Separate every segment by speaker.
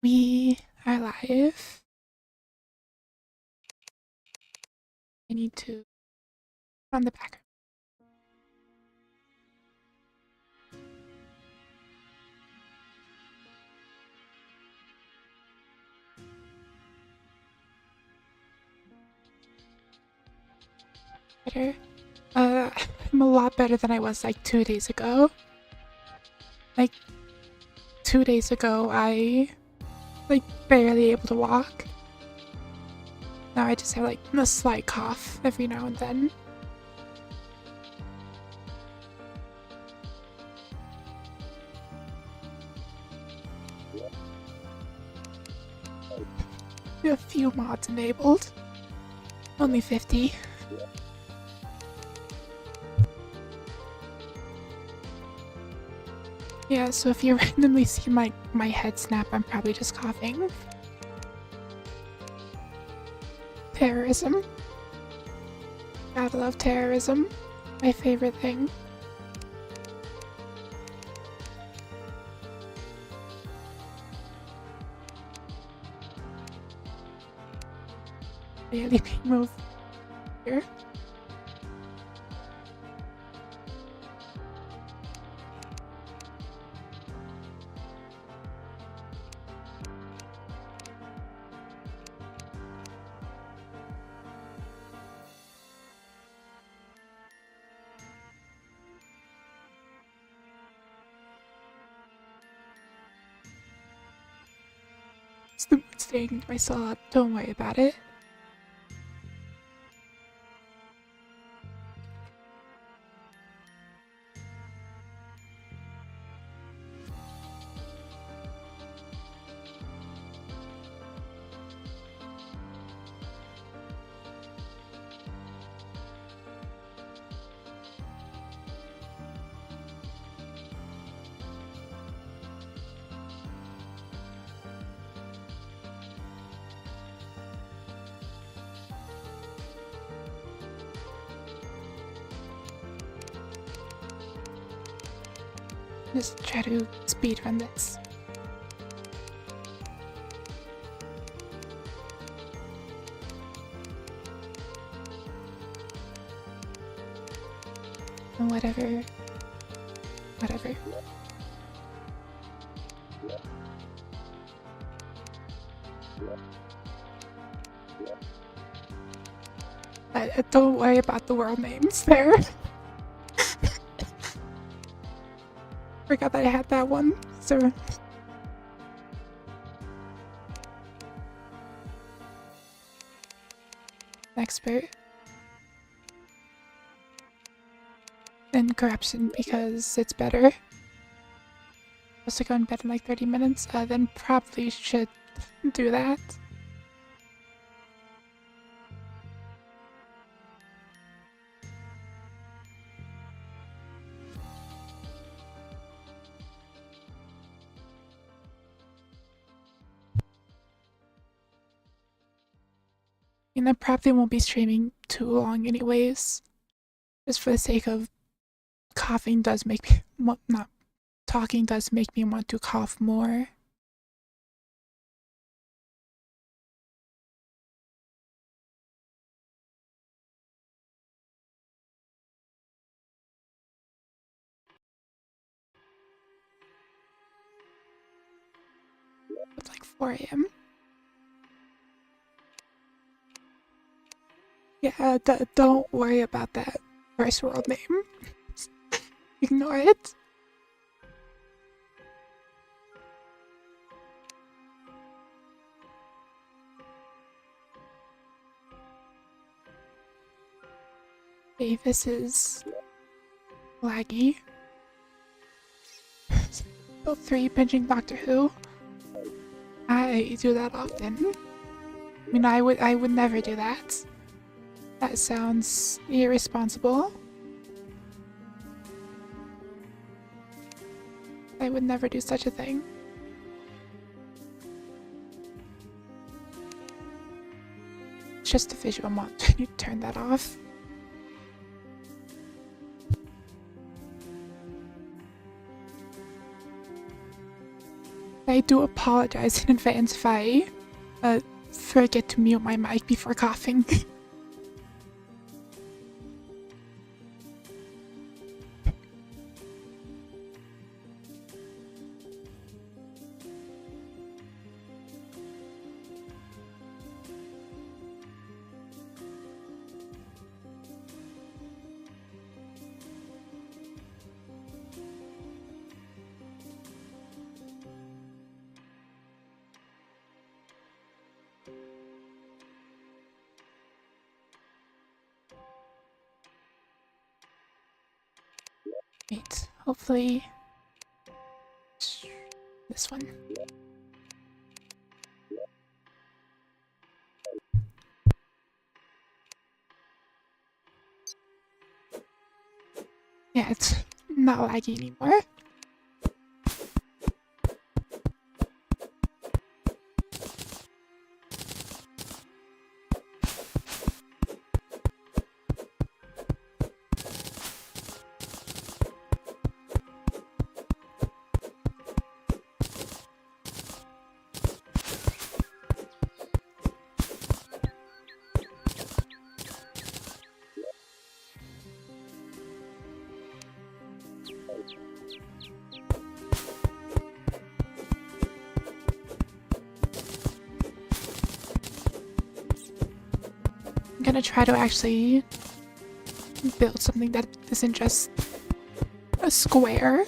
Speaker 1: We are live. I need to on the background. Better. I'm a lot better than I was like 2 days ago. Like 2 days ago, I like barely able to walk. Now I just have like a slight cough every now and then. A few mods enabled. Only 50. Yeah, so if you randomly see my head snap, I'm probably just coughing. Terrorism. Gotta love terrorism. My favorite thing. Barely move here. It's the mood staying into my soul. Don't worry about it. Just try to speedrun this. And whatever. Don't worry about the world names there. Forgot that I had that one, so. Expert. And corruption because it's better. Supposed to go in bed in like 30 minutes, then probably should do that. And I probably won't be streaming too long anyways. Just for the sake of coughing does make me, not talking does make me want to cough more. It's like 4 a.m. Yeah, don't worry about that first world name. Ignore it. Okay, this is laggy. Still 3 pinching Doctor Who. I do that often. I mean, I would never do that. That sounds irresponsible. I would never do such a thing. It's just a visual mod. You turn that off. I do apologize in advance if I forget to mute my mic before coughing. Wait, hopefully this one. Yeah, it's not laggy anymore. I'm gonna try to actually build something that isn't just a square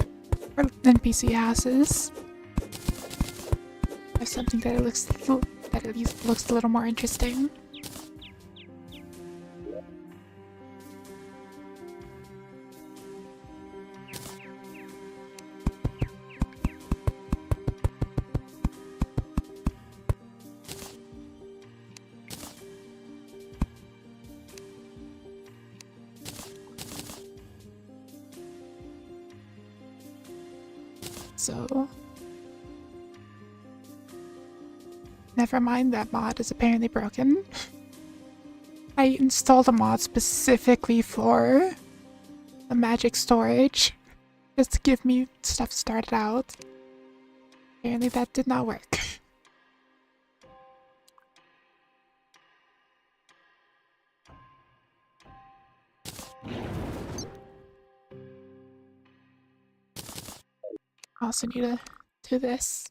Speaker 1: or NPC houses. Have something that that at least looks a little more interesting. So, never mind, that mod is apparently broken. I installed a mod specifically for the magic storage, just to give me stuff started out. Apparently that did not work. I also need to do this.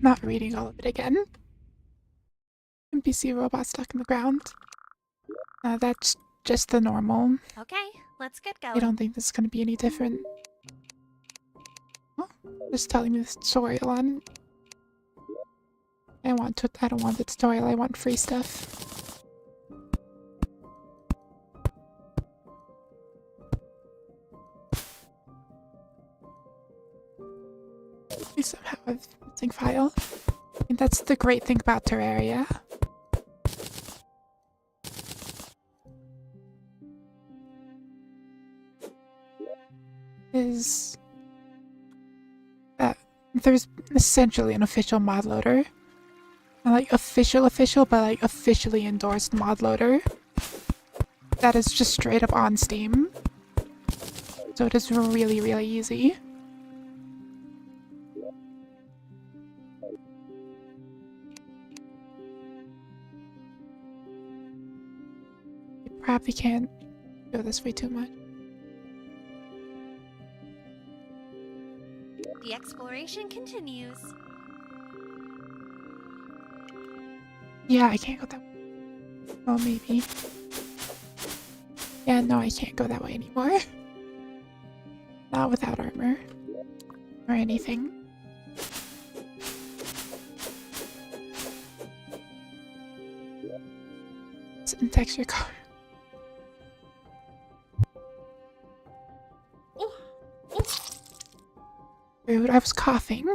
Speaker 1: Not reading all of it again. NPC robot stuck in the ground. That's just the normal.
Speaker 2: Okay, let's get going.
Speaker 1: I don't think this is gonna be any different. Oh, just telling me the tutorial on. I don't want the tutorial, I want free stuff. We somehow have a missing file. And that's the great thing about Terraria. Is that there's essentially an official mod loader. Not like official, but like officially endorsed mod loader. That is just straight up on Steam. So it is really, really easy. You probably can't go this way too much.
Speaker 2: The exploration continues.
Speaker 1: Yeah, I can't go that way. Oh, maybe. Yeah, no, I can't go that way anymore. Not without armor. Or anything. It's in texture car. Rude, I was coughing.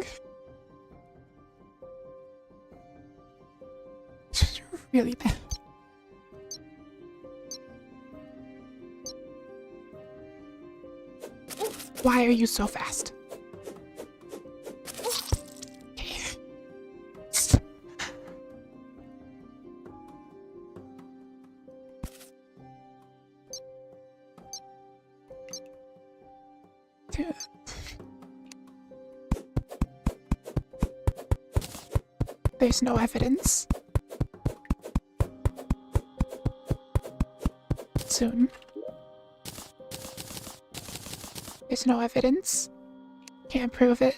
Speaker 1: Really bad. Why are you so fast? Okay. There's no evidence. Soon. There's no evidence. Can't prove it.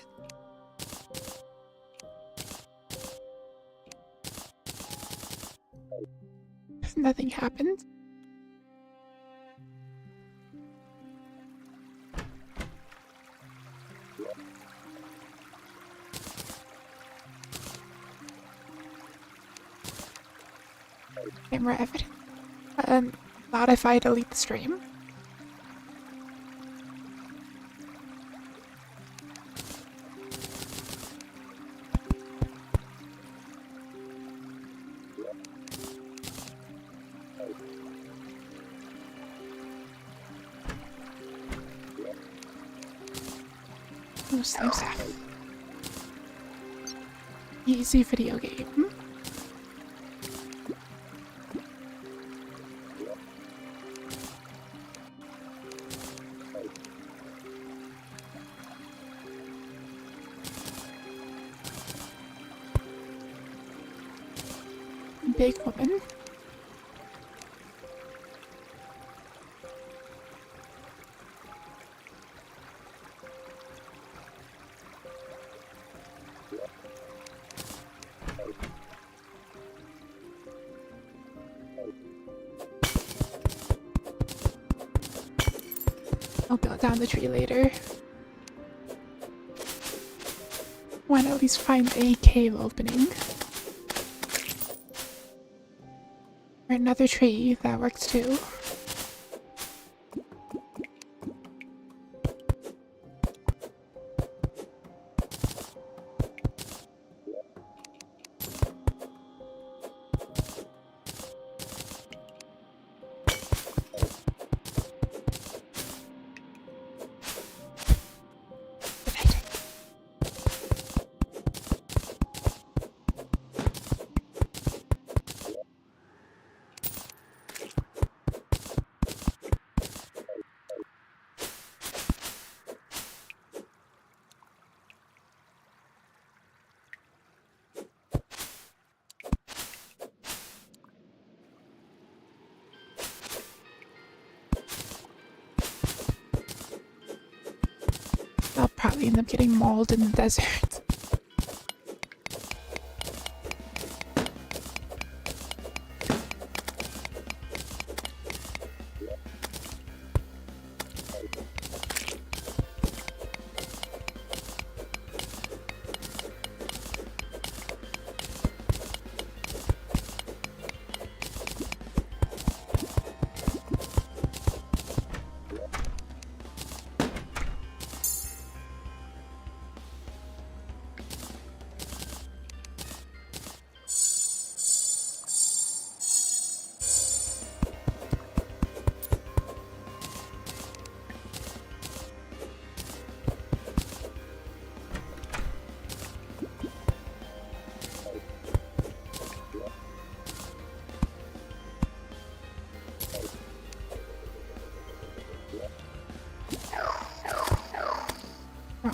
Speaker 1: Nothing happened. Camera evidence. Not if I delete the stream. Oh, Slim Saf. Easy video game. Big woman. I'll build down the tree later. Want to at least find a cave opening. Or another tree, that works too. I'll probably end up getting mauled in the desert.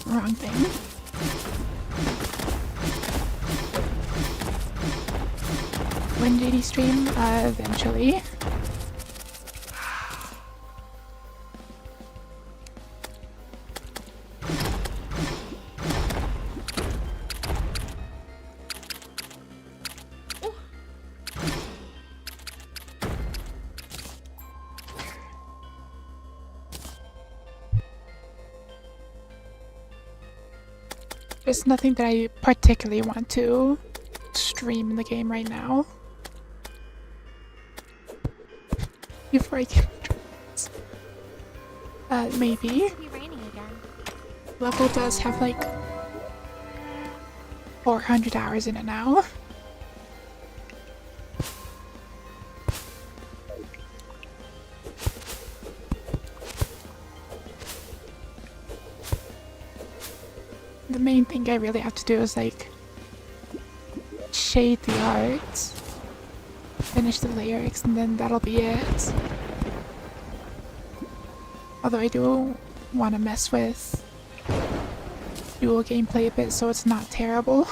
Speaker 1: Wrong thing. When did he stream? Eventually. There's nothing that I particularly want to stream in the game right now. Before I get maybe.
Speaker 2: It's be raining again.
Speaker 1: Level does have like 400 hours in it now. The main thing I really have to do is like shade the art, finish the lyrics, and then that'll be it. Although I do want to mess with dual gameplay a bit so it's not terrible.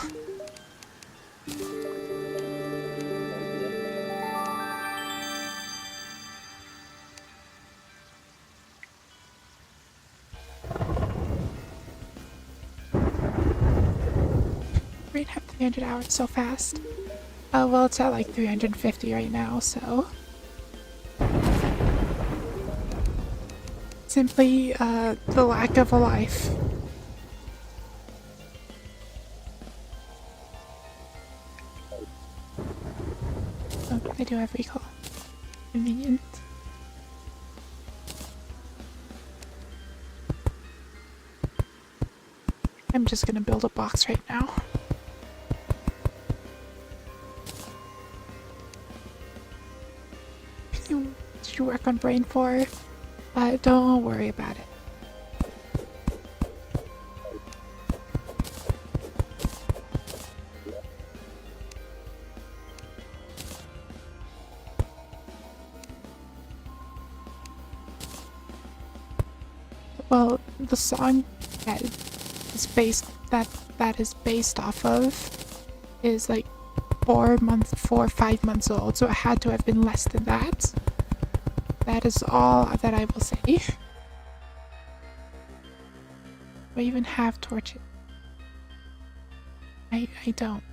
Speaker 1: have 300 hours so fast. Oh, well, it's at like 350 right now, so... Simply, the lack of a life. Oh, I do have recall. Convenient. I'm just gonna build a box right now. Did you work on Brain 4? Don't worry about it. Well, the song that is based off of is like 5 months old, so it had to have been less than that. That is all that I will say. Do I even have torches? I don't.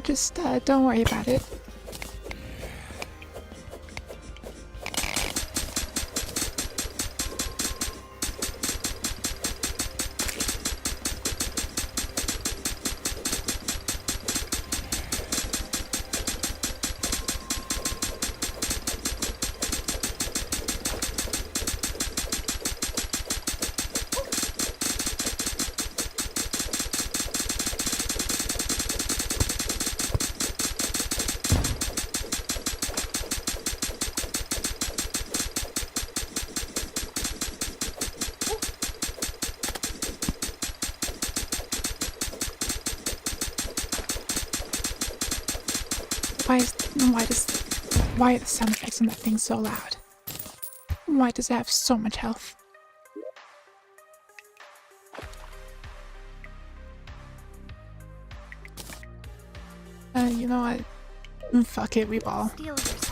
Speaker 1: Just don't worry about it. Why are the sound effects on that thing so loud? Why does it have so much health? You know what? Fuck it, we ball.
Speaker 2: Steel yourself.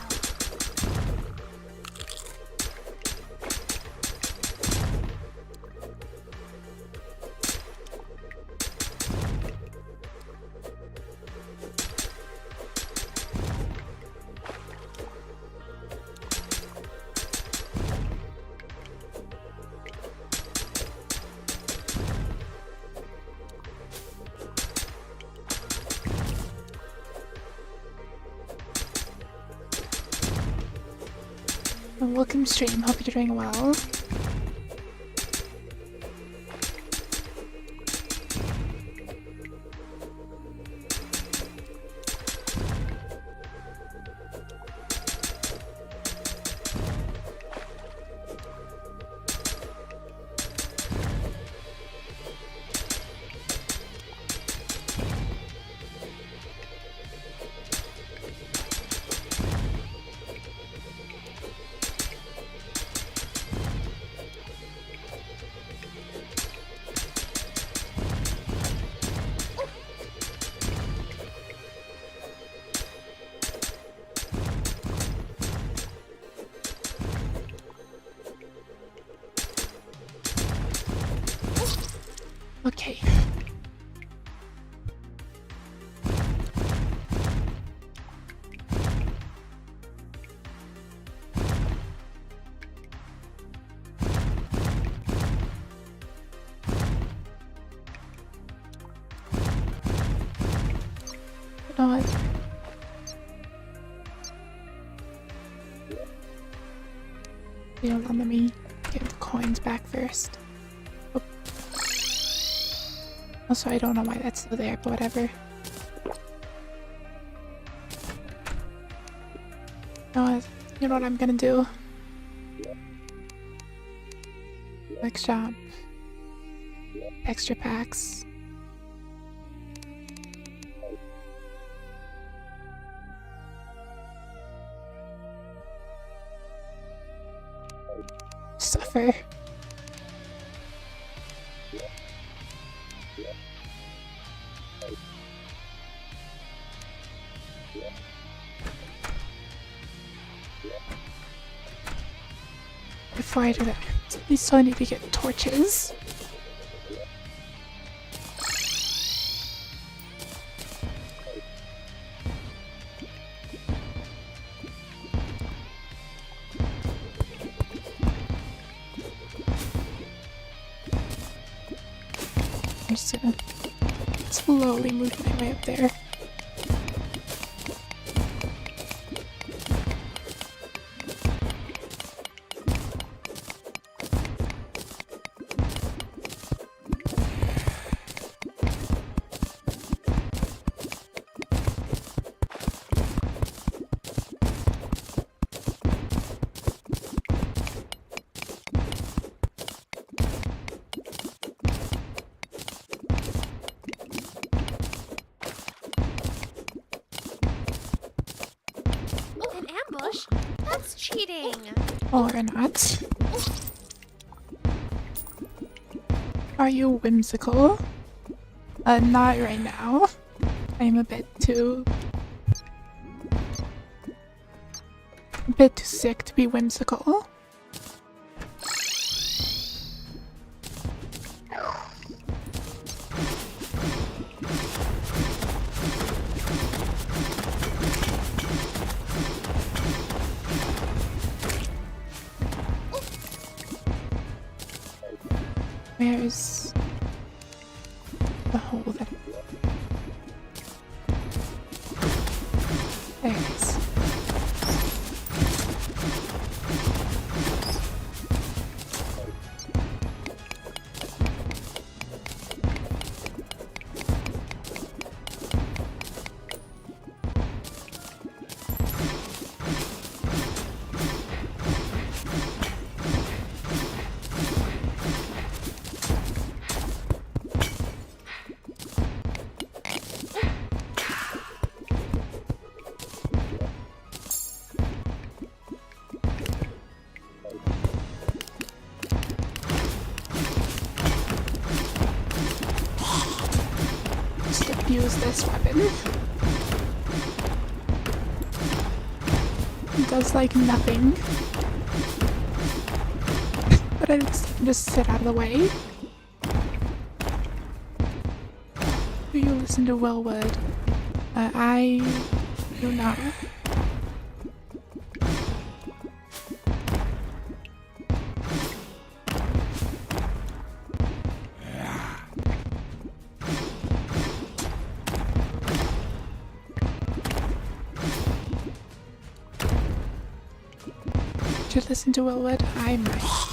Speaker 1: Welcome stream, hope you're doing well. Okay. You know what? Hold on, let me get the coins back first. Oh. Also, I don't know why that's still there, but whatever. You know what I'm gonna do? Workshop. Extra packs. suffer. Before I do that, we still need to get torches. I'm just gonna slowly move my way up there.
Speaker 2: An ambush? That's cheating.
Speaker 1: Or not. Are you whimsical? Not right now. I'm a bit too sick to be whimsical. Where's the hole that... There it is. Use this weapon. It does like nothing. But I just sit out of the way. Do you listen to Willwood? I do not. Should listen to Willwood? I might.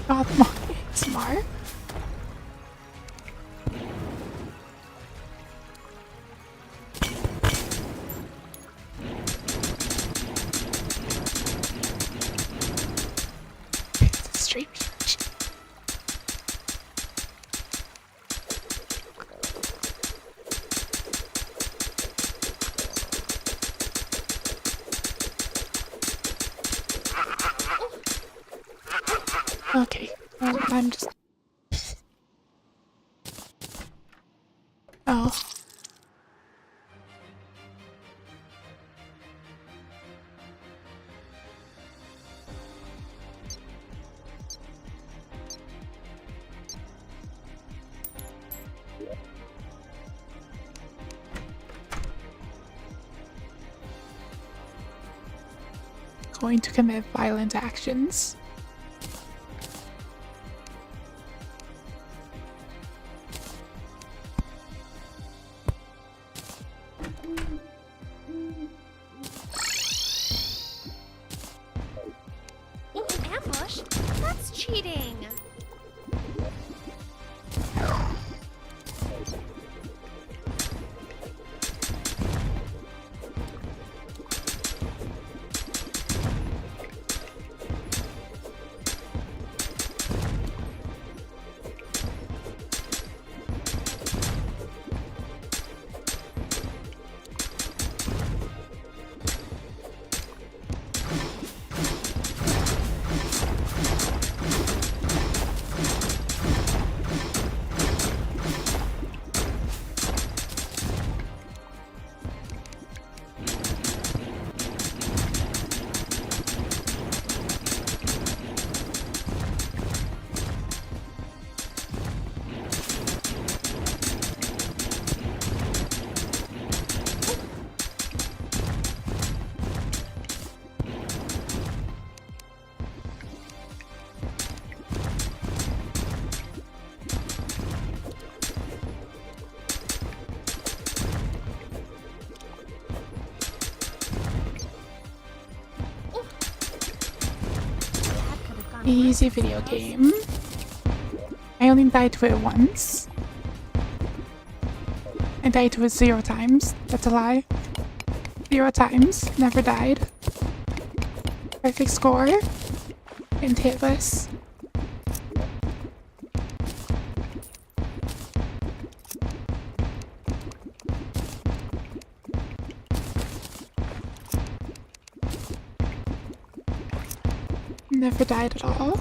Speaker 1: God, Molly, smart. It's a straight beach. Okay, well, I'm just... Oh. going to commit violent actions.
Speaker 2: An ambush? That's cheating.
Speaker 1: Easy video game. I only died to it once. I died to it 0 times. That's a lie. 0 times. Never died. Perfect score. And hitless. Never died at all.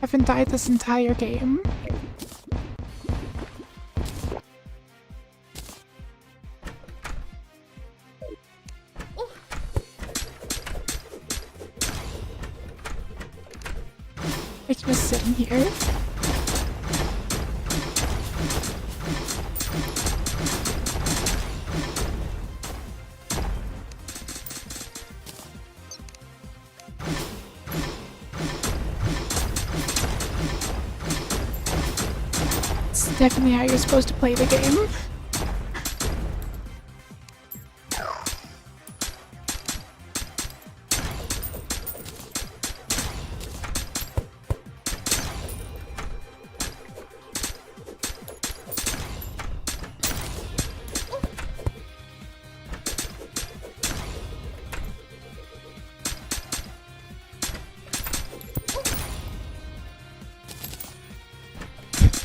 Speaker 1: Haven't died this entire game. Like just sitting here. It's definitely how you're supposed to play the game.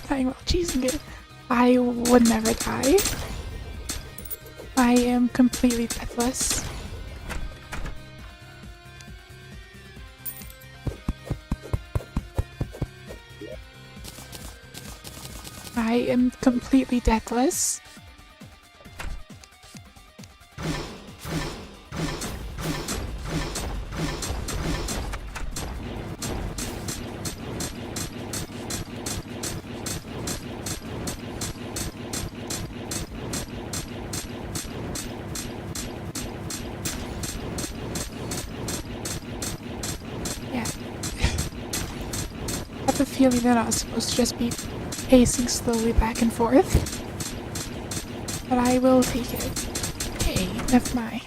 Speaker 1: I'm cheesing it. I would never die. I am completely deathless. I am completely deathless. Yeah. I have a feeling that I was supposed to just be pacing slowly back and forth. But I will take it. Okay, never mind.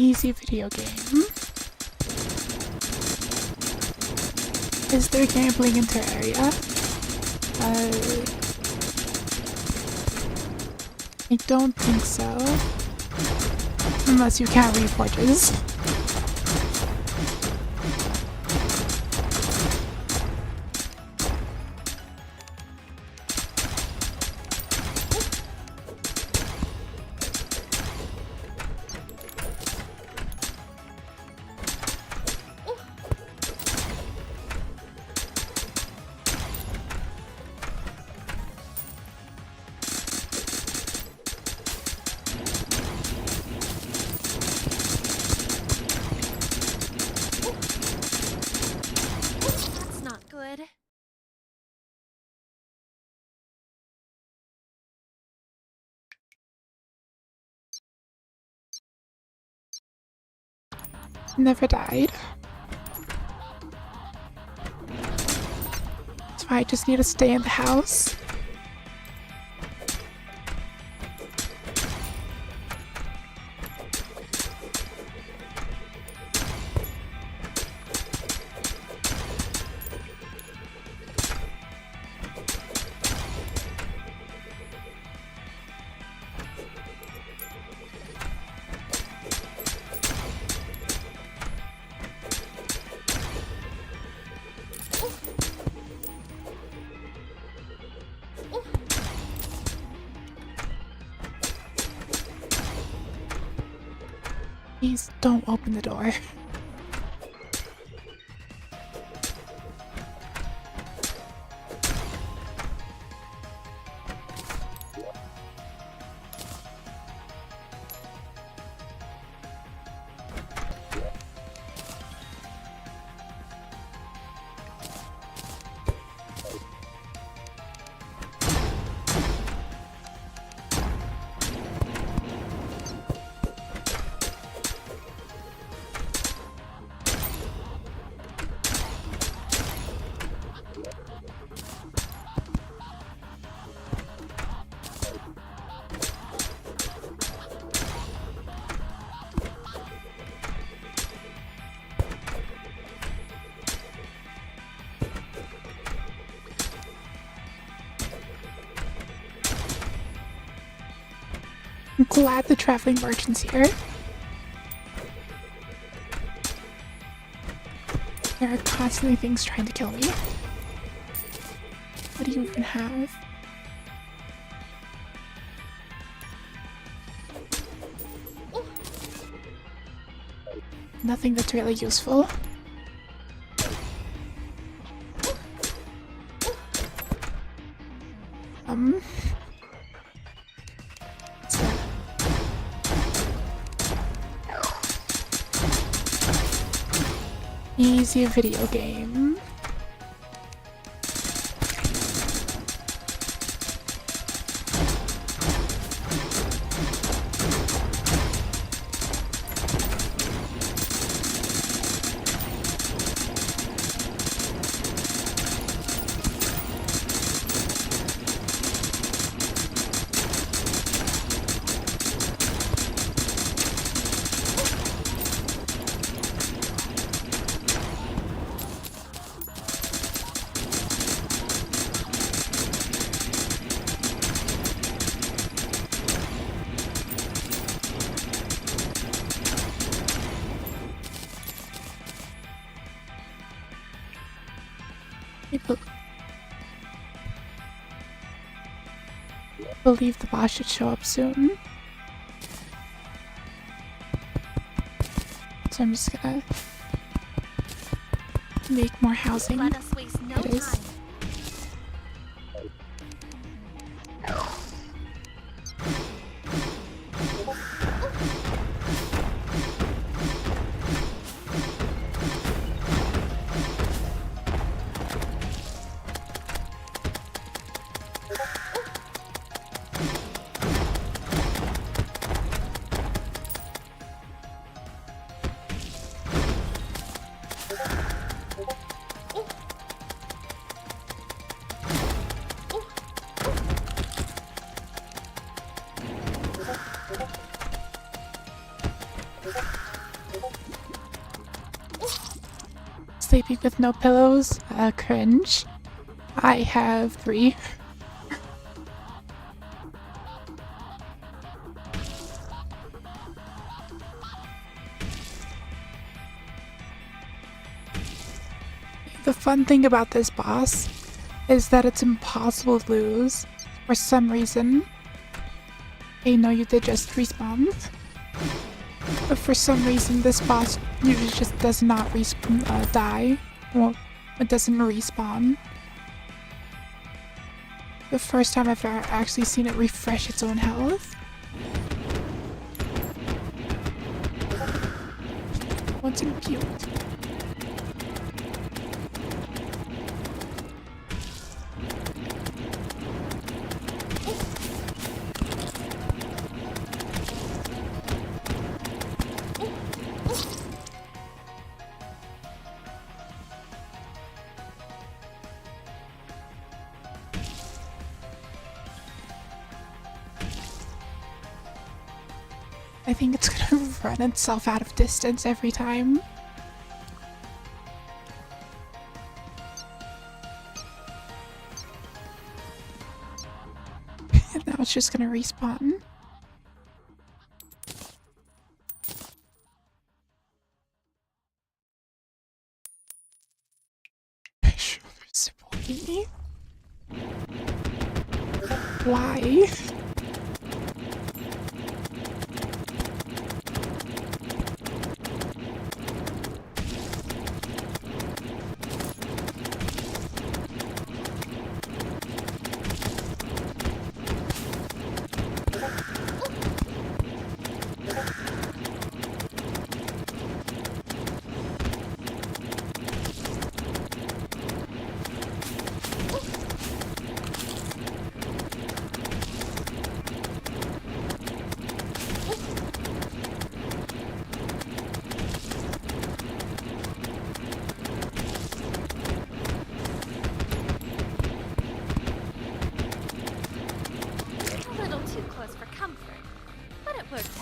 Speaker 1: Easy video game. Is there gambling in Terraria? I don't think so. Unless you can't read forges.
Speaker 2: That's not good.
Speaker 1: Never died. So I just need to stay in the house. Please don't open the door. I'm glad the traveling merchant's here. There are constantly things trying to kill me. What do you even have? Nothing that's really useful. Easy video game. I believe the boss should show up soon. So I'm just gonna make more housing.
Speaker 2: Let us waste no
Speaker 1: It is.
Speaker 2: time.
Speaker 1: sleeping with no pillows. Cringe. I have 3. The fun thing about this boss is that it's impossible to lose. For some reason. Hey, no, you did just respawn. But for some reason, this boss usually just does not die. Well, it doesn't respawn. The first time I've ever actually seen it refresh its own health. What's impute? I think it's gonna run itself out of distance every time. And now it's just gonna respawn. Supporting me? Why?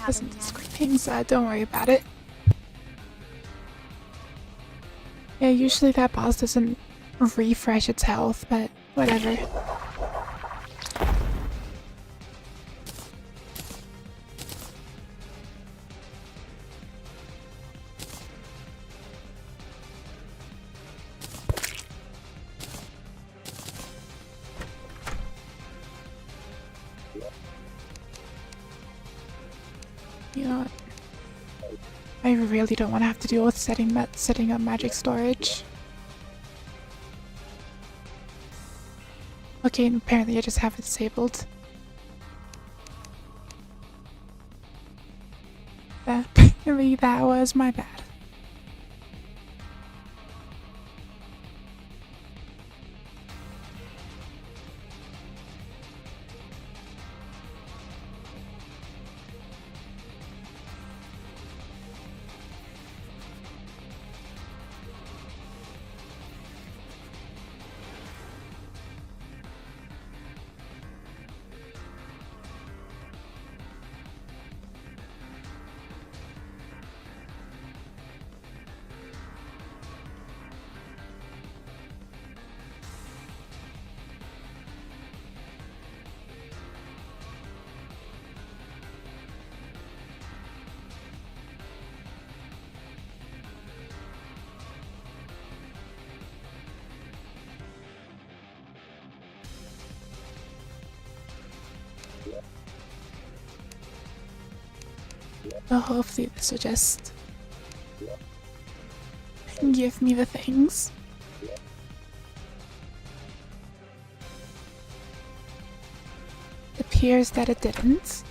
Speaker 1: Doesn't describe things, don't worry about it. Yeah, usually that boss doesn't refresh its health, but whatever. You know what? I really don't want to have to deal with setting up magic storage. Okay, and apparently I just have it disabled. Apparently that was my bad. Well, hopefully this will just give me the things. It appears that it didn't.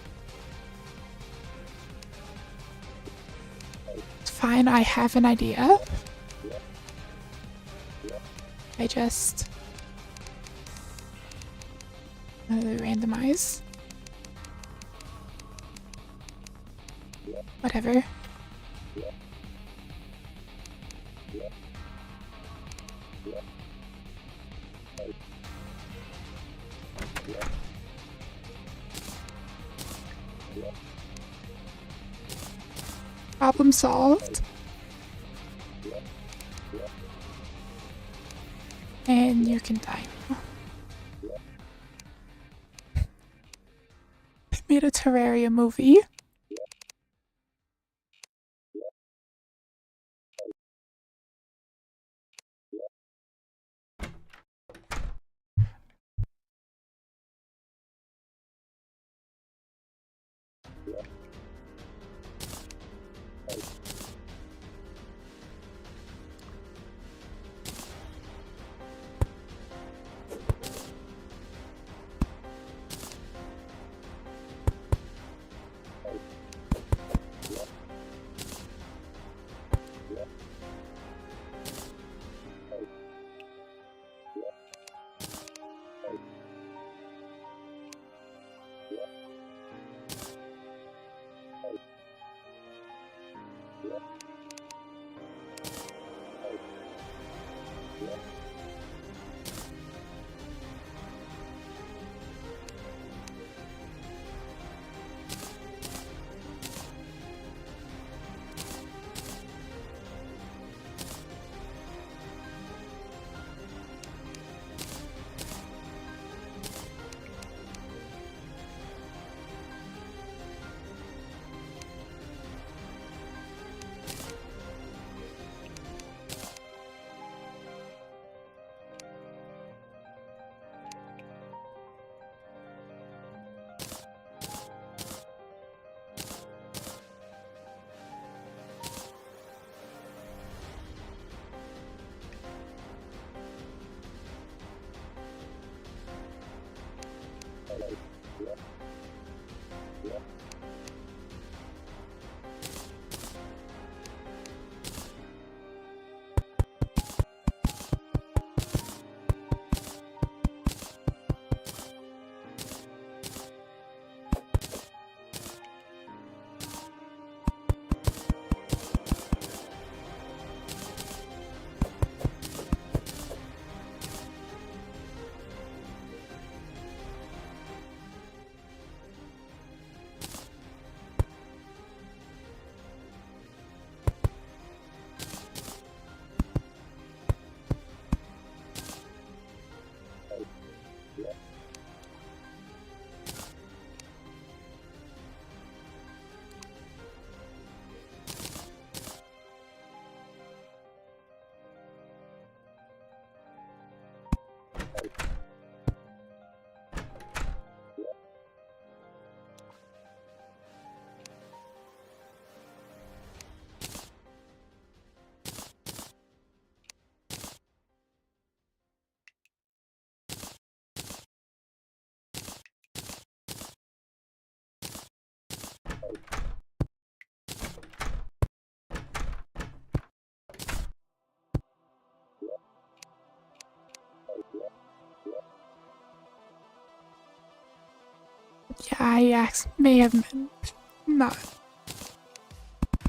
Speaker 1: It's fine, I have an idea. I just randomize. Whatever. Problem solved. And you can die now. I made a Terraria movie. Yeah, may have meant not.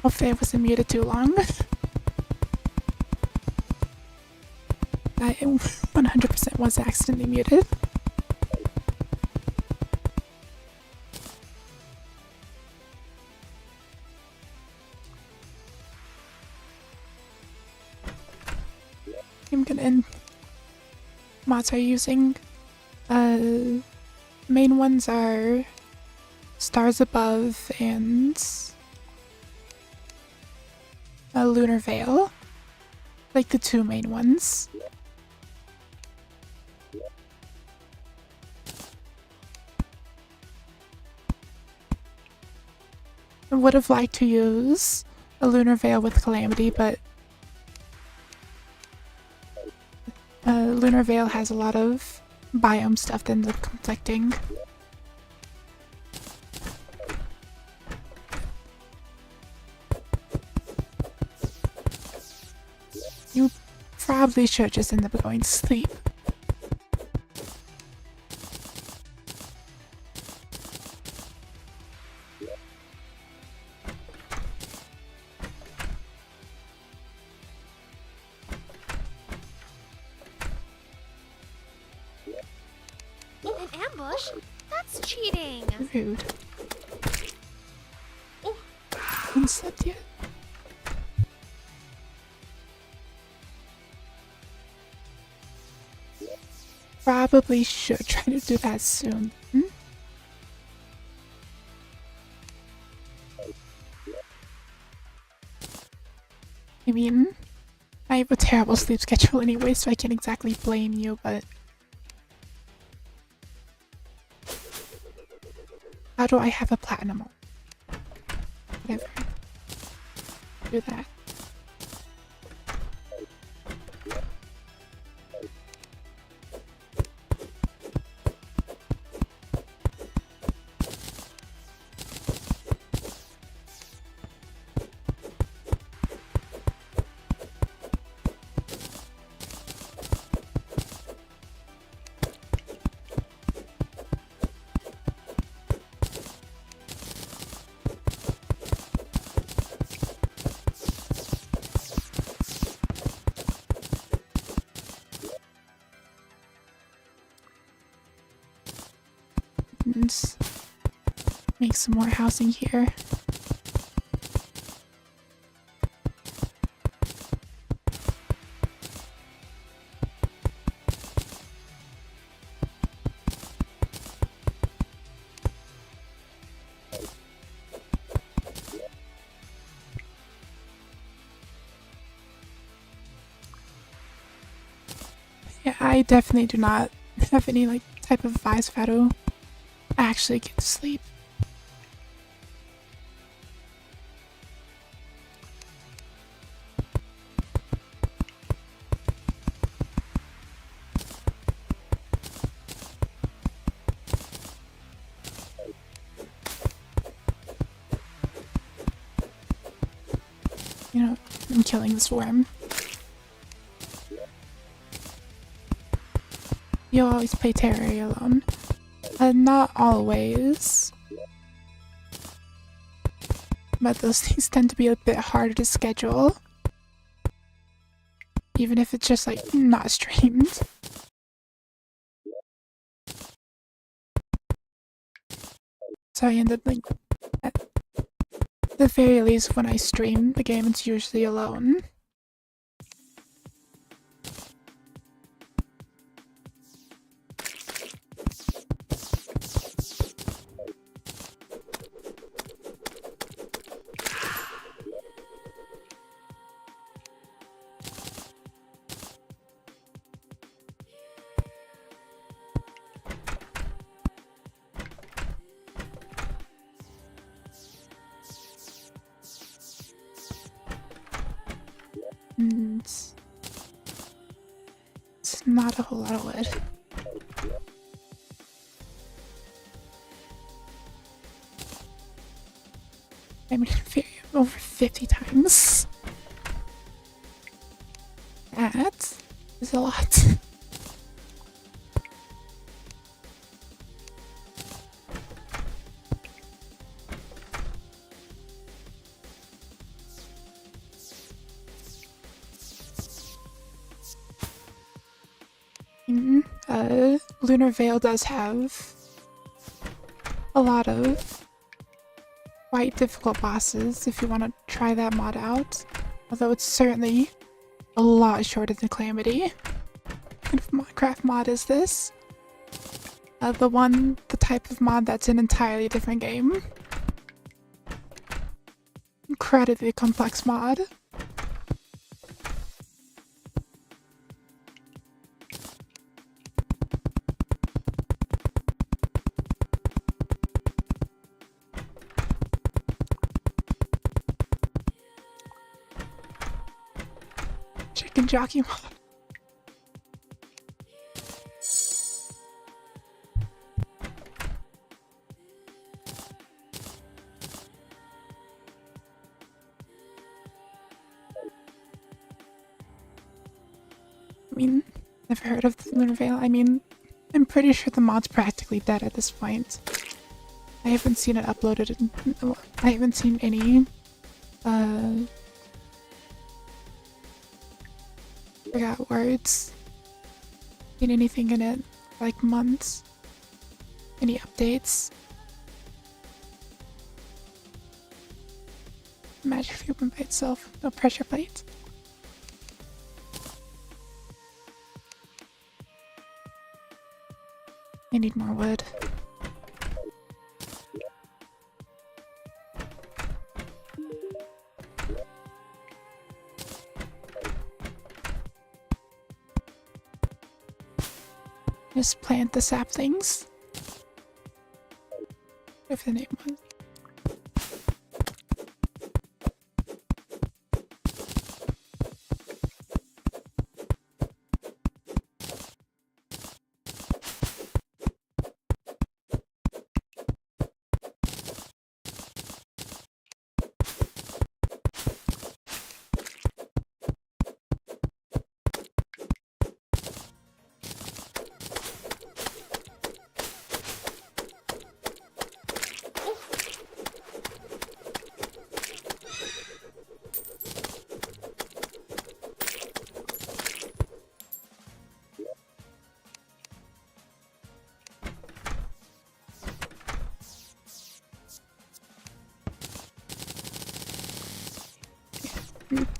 Speaker 1: Hopefully I wasn't muted too long. I 100% was accidentally muted. I'm gonna end. Mods are using. Main ones are Stars Above and a Lunar Veil. Like the two main ones. I would have liked to use a Lunar Veil with Calamity, but Lunar Veil has a lot of biome stuff that ends up conflicting. You probably should just end up going to sleep.
Speaker 2: In an ambush? That's cheating.
Speaker 1: Rude. Haven't slept yet. probably should try to do that soon. I mean, I have a terrible sleep schedule anyway, so I can't exactly blame you, but how do I have a platinum? Whatever. Do that. And make some more housing here. Yeah, I definitely do not have any like type of vice fado. I actually get to sleep. You know, I'm killing this worm. You always play terraria alone. Not always. But those things tend to be a bit harder to schedule. Even if it's just like not streamed. So I end up like, at the very least when I stream the game, it's usually alone. And it's not a whole lot of wood. I mean, over 50 times. That is a lot. Lunar Veil does have a lot of quite difficult bosses if you want to try that mod out. Although it's certainly a lot shorter than Calamity. What kind of Minecraft mod is this? The type of mod that's an entirely different game. Incredibly complex mod. Chicken jockey mod. I mean, never heard of the Lunar Veil. I mean, I'm pretty sure the mod's practically dead at this point. I haven't seen it uploaded I haven't seen any, forgot words. Seen anything in it for like months. Any updates? Imagine if you open by itself, no pressure plate. I need more wood. Just plant the saplings. If the name was.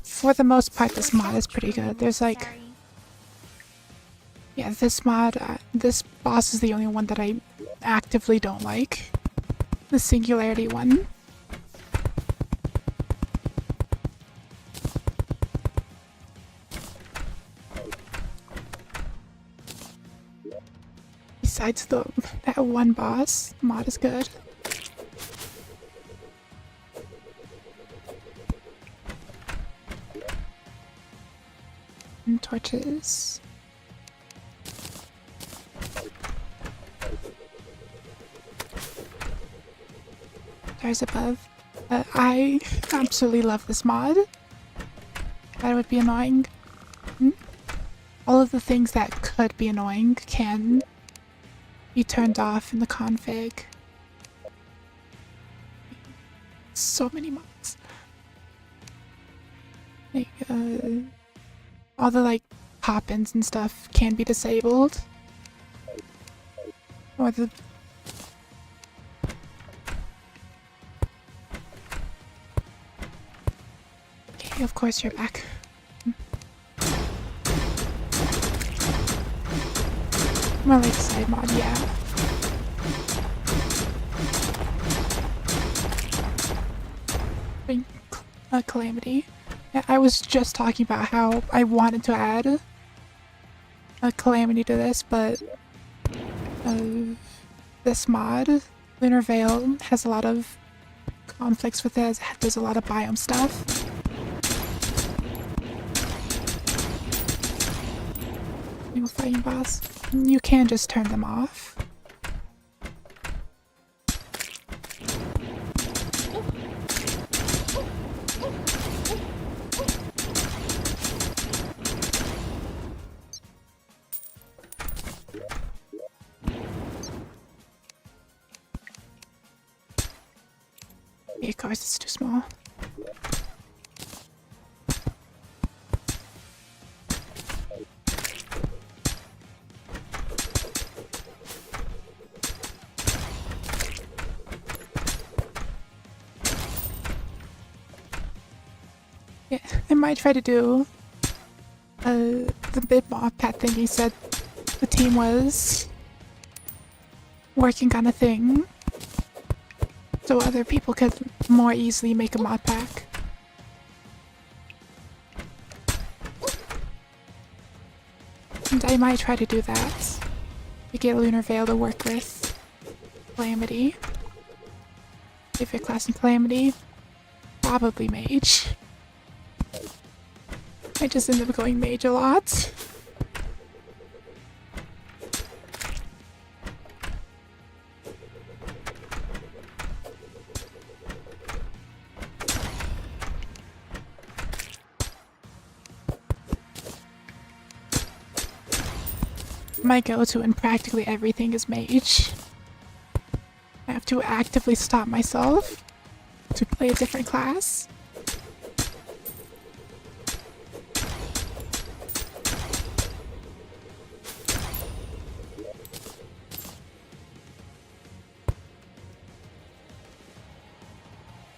Speaker 1: For the most part, this mod is pretty good. There's like,
Speaker 2: Sorry.
Speaker 1: yeah, this mod, this boss is the only one that I actively don't like. The singularity one. Besides that one boss, mod is good. And torches. Stars above. I absolutely love this mod. That would be annoying. All of the things that could be annoying can be turned off in the config. So many mods. Like, all the like pop-ins and stuff can be disabled. Or the okay, of course you're back. More like side mod, yeah. Calamity. Yeah, I was just talking about how I wanted to add a calamity to this, but this mod, Lunar Veil, has a lot of conflicts with it. There's a lot of biome stuff. Single fighting boss. You can just turn them off. Yeah, of course, it's too small. Yeah, I might try to do the bit mob pat thing he said the team was working on a thing so other people could more easily make a mod pack. And I might try to do that to get Lunar Veil to work with Calamity. Favorite class in Calamity? Probably Mage. I just end up going Mage a lot. My go-to in practically everything is Mage. I have to actively stop myself to play a different class.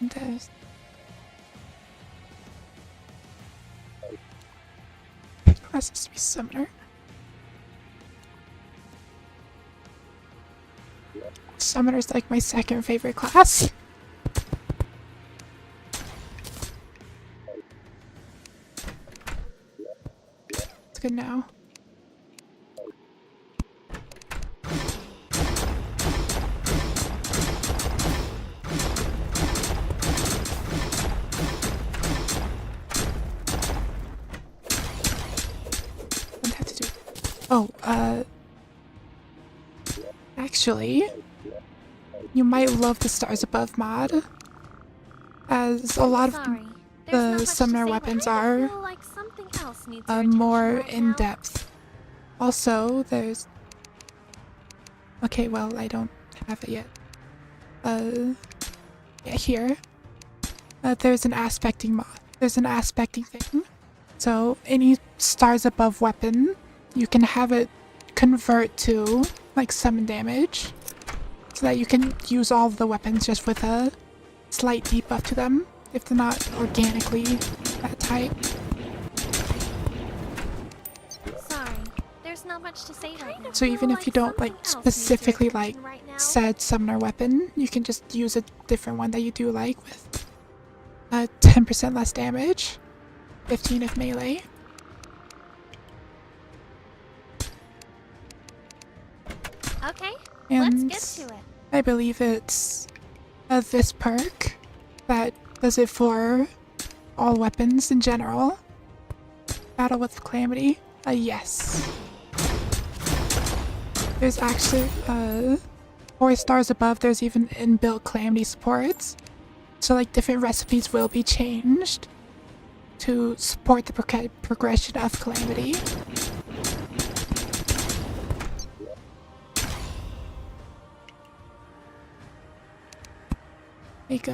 Speaker 1: And class has to be Summoner. Summoner's like my second favorite class. It's good now. What have to do? Oh, actually, you might love the Stars Above mod, as a lot of
Speaker 2: Sorry. There's not
Speaker 1: the
Speaker 2: much to
Speaker 1: summoner
Speaker 2: say, but
Speaker 1: weapons
Speaker 2: I
Speaker 1: are
Speaker 2: feel like something else needs your attention
Speaker 1: more
Speaker 2: right
Speaker 1: in
Speaker 2: now.
Speaker 1: depth. Also, there's. Okay, well, I don't have it yet. Yeah, here. There's an aspecting mod. There's an aspecting thing. So, any Stars Above weapon, you can have it convert to, like, summon damage. So that you can use all of the weapons just with a slight debuff to them, if they're not organically that type.
Speaker 2: Sorry. There's not much to say right now.
Speaker 1: So even if you don't, like, specifically like said summoner weapon, you can just use a different one that you do like with 10% less damage, 15 if melee.
Speaker 2: Okay,
Speaker 1: And
Speaker 2: let's get to it.
Speaker 1: I believe it's this perk that does it for all weapons in general. Battle with Calamity. Yes. There's actually 4 stars above. There's even inbuilt Calamity supports. So like different recipes will be changed to support the progression of Calamity. Like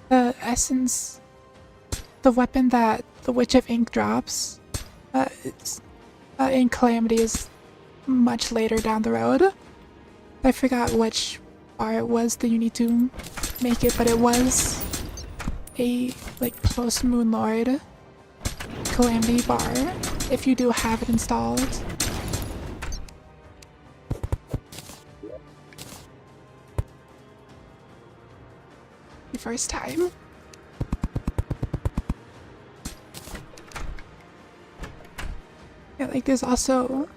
Speaker 1: the essence, the weapon that the Witch of Ink drops, in Calamity is much later down the road. I forgot which bar it was that you need to make it, but it was a like post Moonlord Calamity bar if you do have it installed. The first time. Yeah, like there's also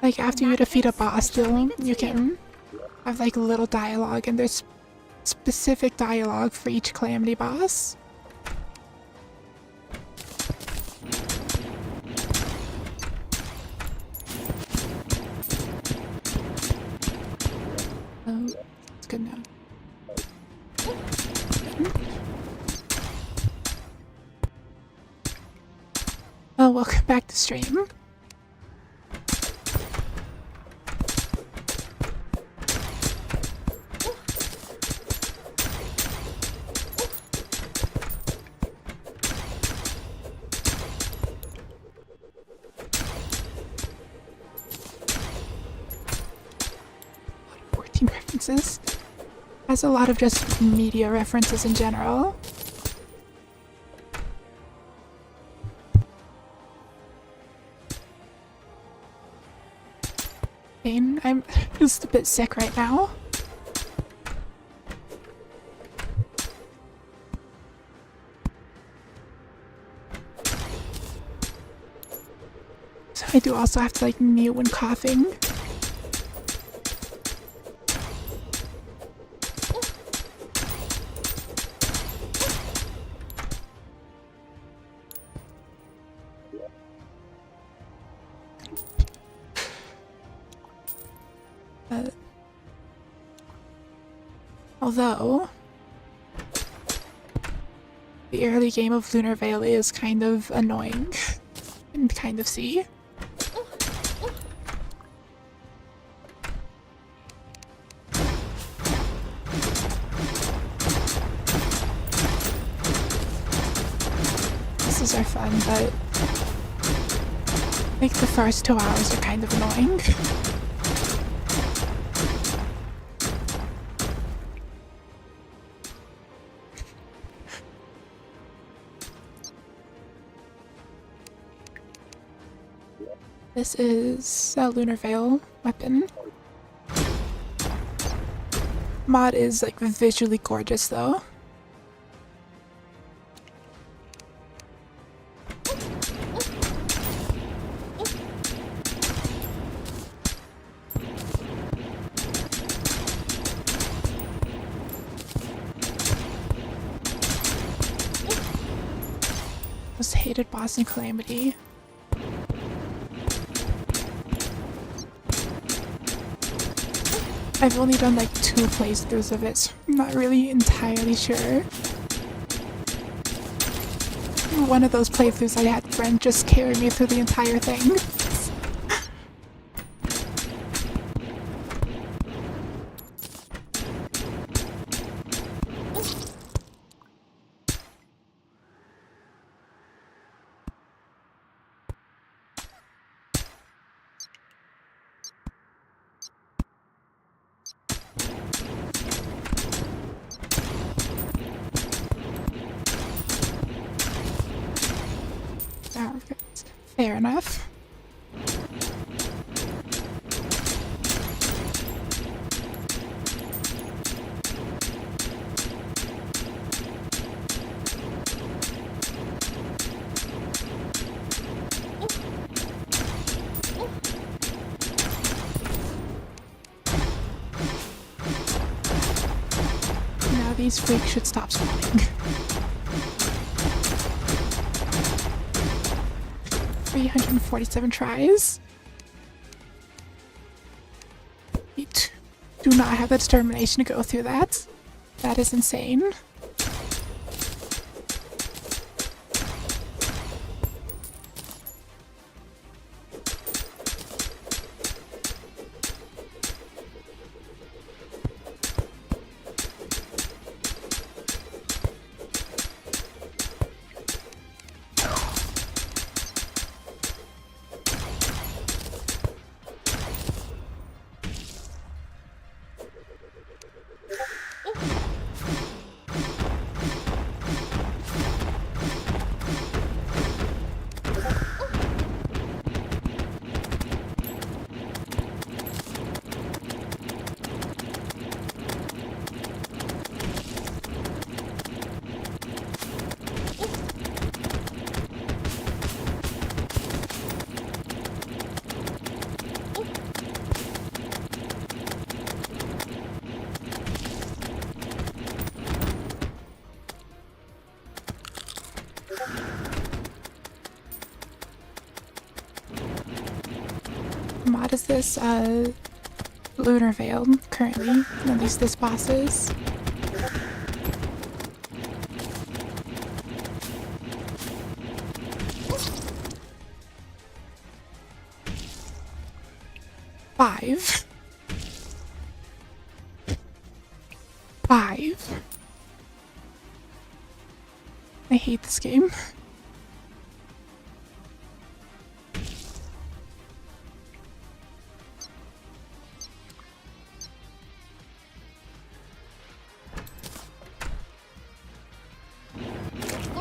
Speaker 1: like after you defeat a boss still you can have like a little dialogue, and there's specific dialogue for each Calamity boss. Oh, it's good now. Oh, welcome back to stream. References. Has a lot of just media references in general. I'm just a bit sick right now. So I do also have to like mute when coughing. Although the early game of Lunar Veil is kind of annoying and kind of see. These are fun, but like the first 2 hours are kind of annoying. This is a Lunar Veil weapon. Mod is like visually gorgeous though. Most hated boss in Calamity. I've only done like 2 playthroughs of it, so I'm not really entirely sure. One of those playthroughs I had Brent just carry me through the entire thing. Oh, fair enough. Now these freaks should stop spawning. 347 tries. Do not have the determination to go through that. That is insane. Mod is this Lunar Veil currently, at least this boss is. Five. I hate this game.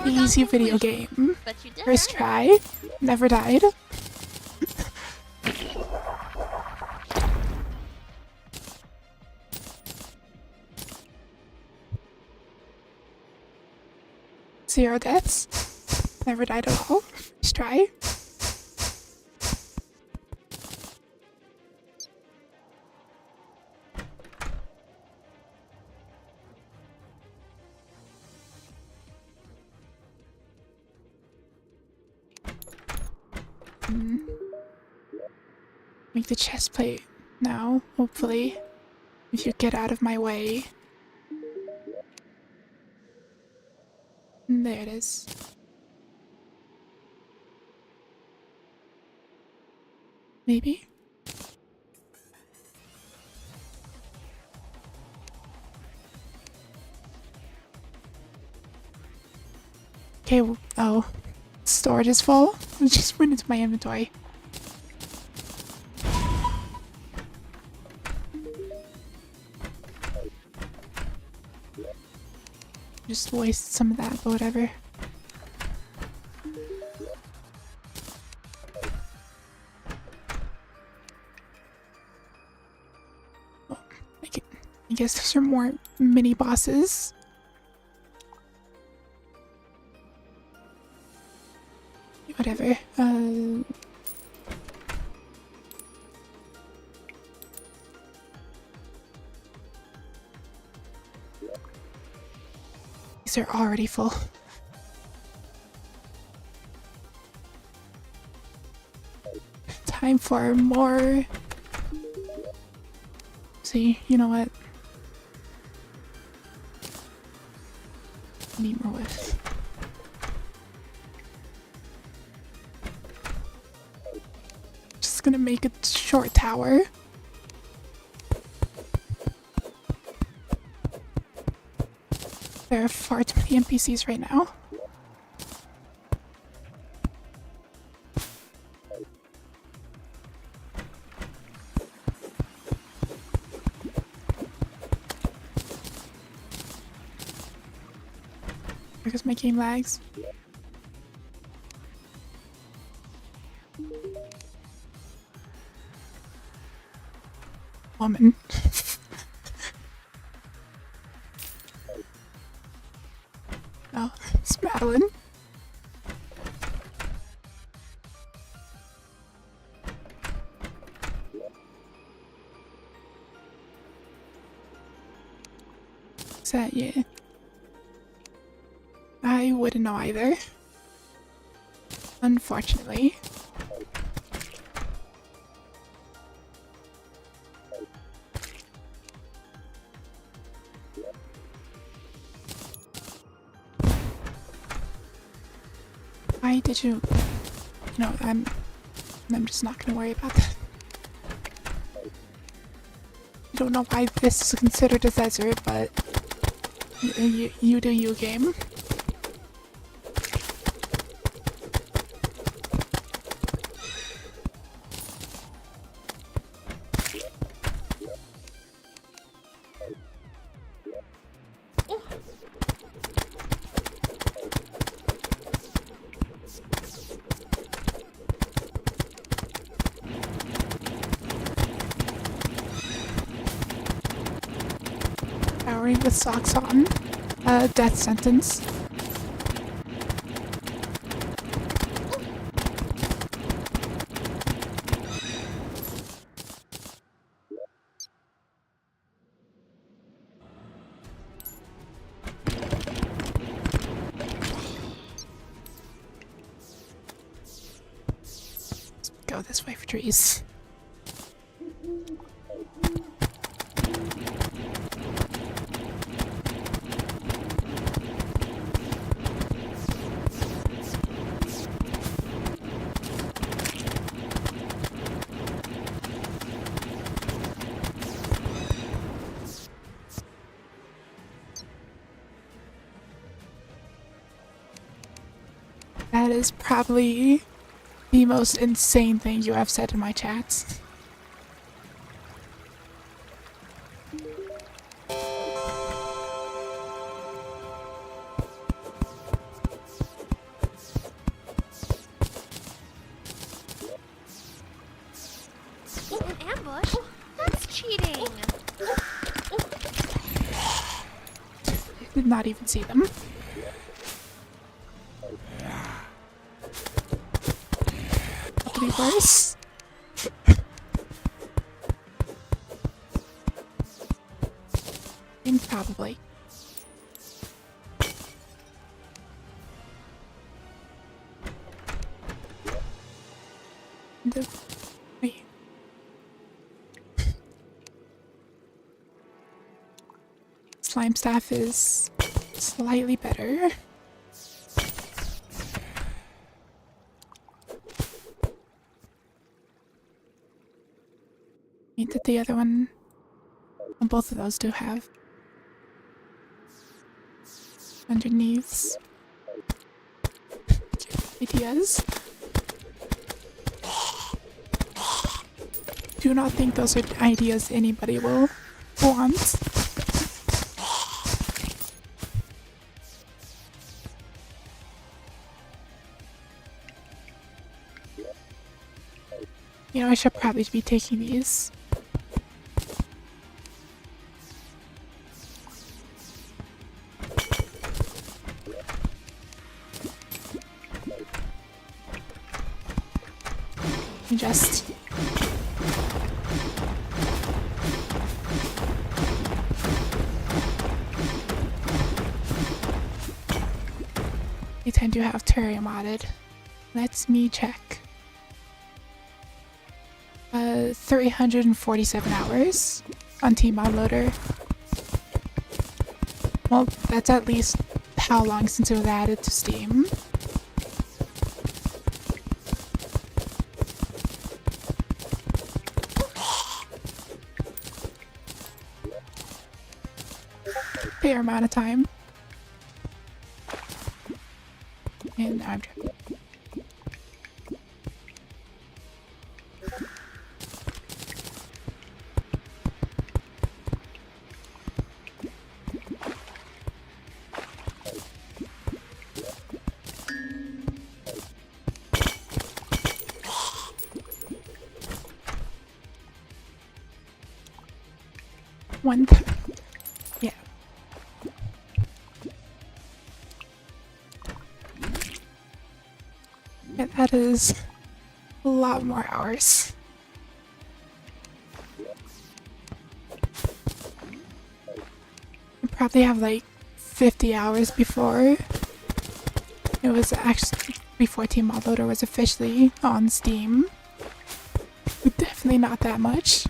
Speaker 1: Easy video game. First try. Never died. Zero deaths. Never died at all. First try. Make the chest plate now, hopefully. If you get out of my way. There it is. Maybe? Okay, oh. Storage is full? It just went into my inventory. Just wasted some of that, but whatever. I guess those are more mini bosses. Whatever. These are already full. Time for more. See, you know what? I need more wood. Just gonna make a short tower. There are far too many NPCs right now. Because my game lags. Woman. Oh, it's Madeline. Is that you? I wouldn't know either. Unfortunately. Why did you... No, I'm just not gonna worry about that. I don't know why this is considered a desert, but you do you, game. Showering with socks on. Death sentence. Let's go this way for trees. That is probably the most insane thing you have said in my chats.
Speaker 2: An ambush? That's cheating.
Speaker 1: Did not even see them. Could be worse. Probably. Wait. Slime staff is slightly better. Mean that the other one, well, both of those do have underneaths. Ideas. Do not think those are ideas anybody will want. You know, I should probably be taking these. You just... They tend to have terraria modded. Let's me check. 347 hours on Team Loader. Well, that's at least how long since it was added to Steam. Fair amount of time. And I'm driving. Yeah. Yeah, that is a lot more hours. I probably have like 50 hours before it was actually before Team Loader was officially on Steam. Definitely not that much.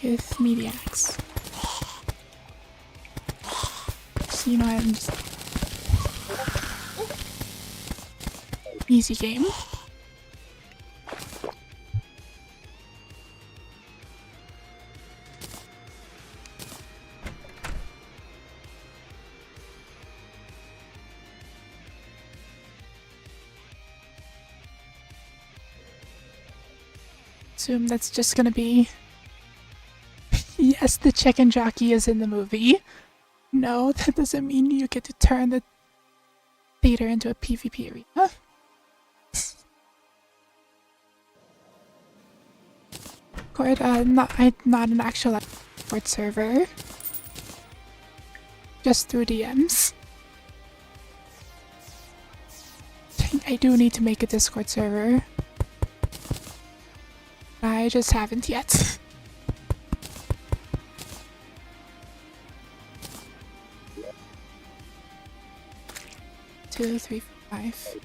Speaker 1: With Mediacs. So, you know, I'm just... Easy game. Assume that's just gonna be... Yes, the chicken jockey is in the movie. No, that doesn't mean you get to turn the theater into a PvP arena. Discord, not an actual Discord server. Just through DMs. I do need to make a Discord server. I just haven't yet. 2, 3, 5.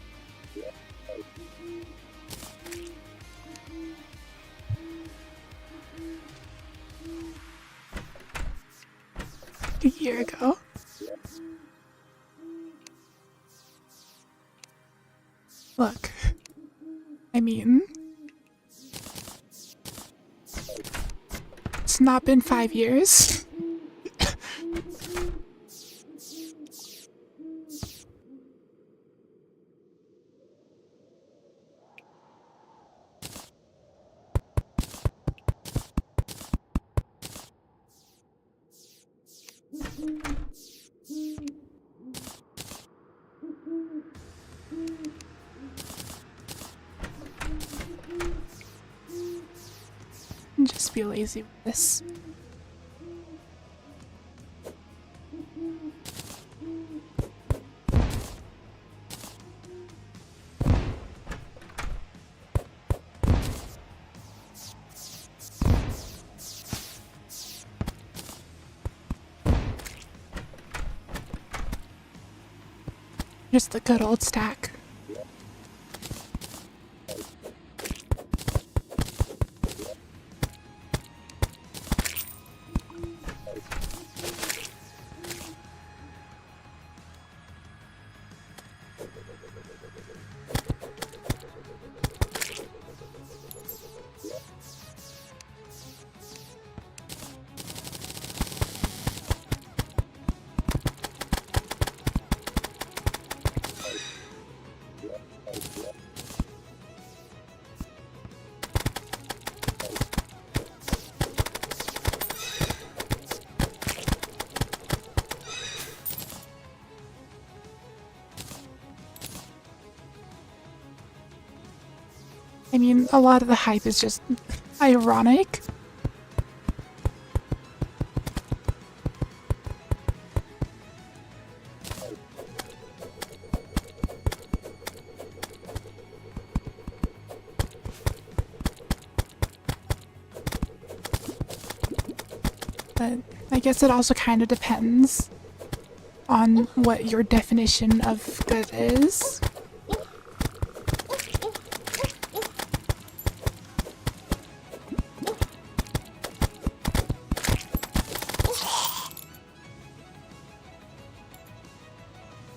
Speaker 1: A year ago. Look, I mean, it's not been 5 years. Just be lazy with this. Just the good old stack. I mean, a lot of the hype is just ironic. But I guess it also kind of depends on what your definition of good is.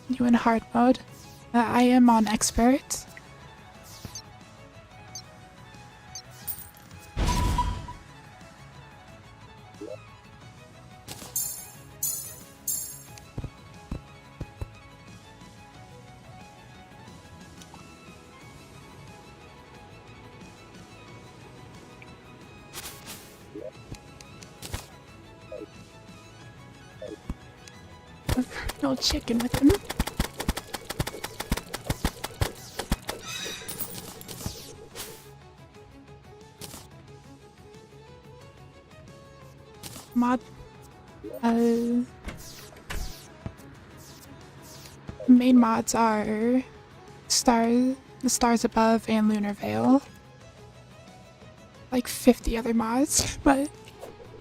Speaker 1: You in hard mode? I am on expert. No chicken with him. Mod. Main mods are the Stars Above and Lunar Veil. Like 50 other mods, but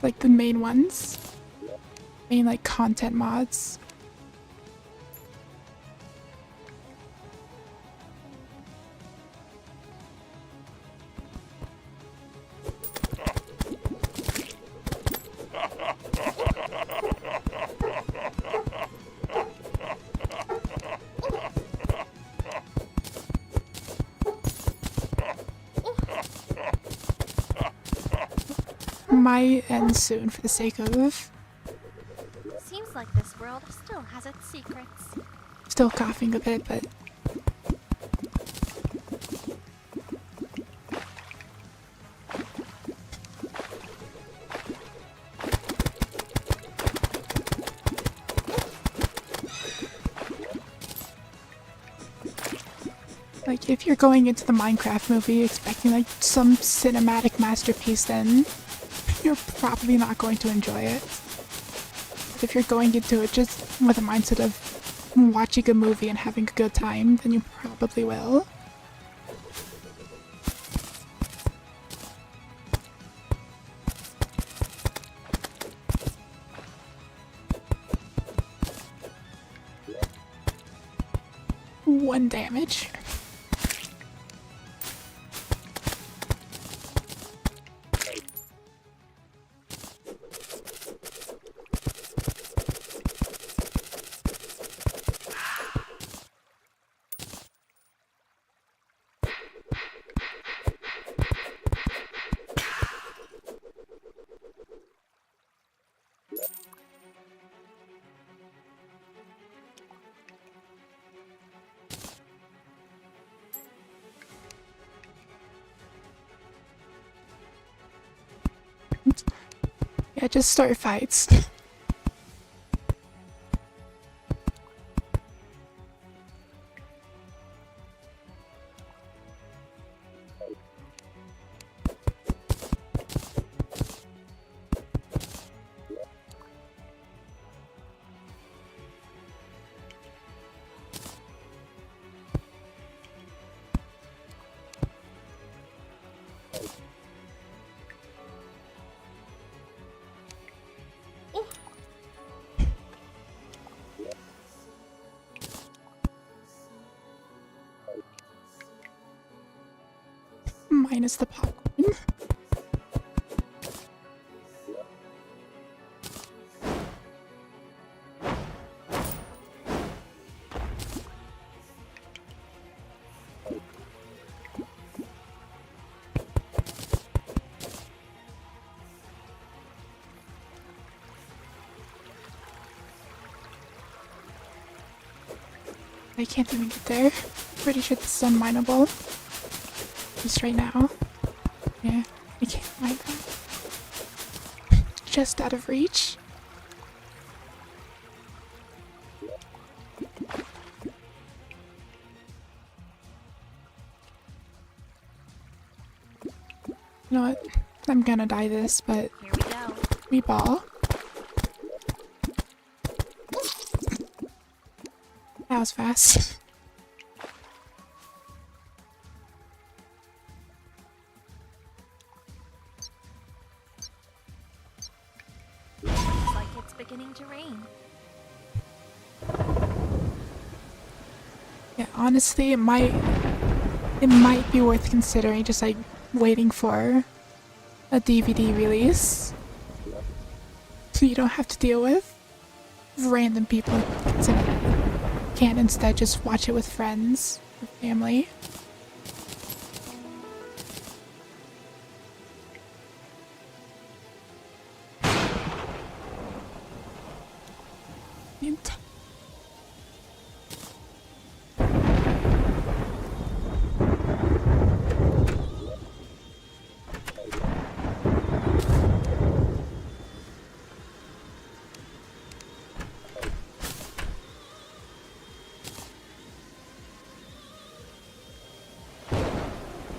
Speaker 1: like the main ones. Main like content mods. Might end soon for the sake of
Speaker 2: Seems like this world still has its secrets.
Speaker 1: still coughing a bit, but like if you're going into the Minecraft movie expecting like some cinematic masterpiece, then you're probably not going to enjoy it. But if you're going into it just with a mindset of watching a movie and having a good time, then you probably will. One damage. Yeah, just start fights. Minus the popcorn. I can't even get there. Pretty sure this is unmineable. Just right now. Yeah, I can't mine that. Just out of reach. You know what? I'm gonna die this, but
Speaker 2: Here we go.
Speaker 1: meatball. That was fast.
Speaker 2: Looks like it's beginning to rain.
Speaker 1: Yeah, honestly, it might be worth considering just like waiting for a DVD release, so you don't have to deal with random people. Can't instead just watch it with friends or family.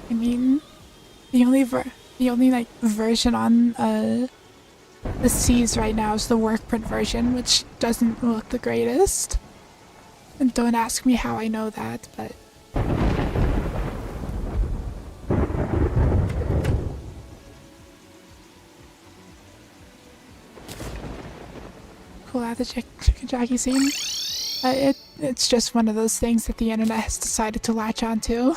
Speaker 1: I mean, the only like version on the C's right now is the work print version, which doesn't look the greatest. And don't ask me how I know that, but cool out the chicken jockey scene. It's just one of those things that the internet has decided to latch onto.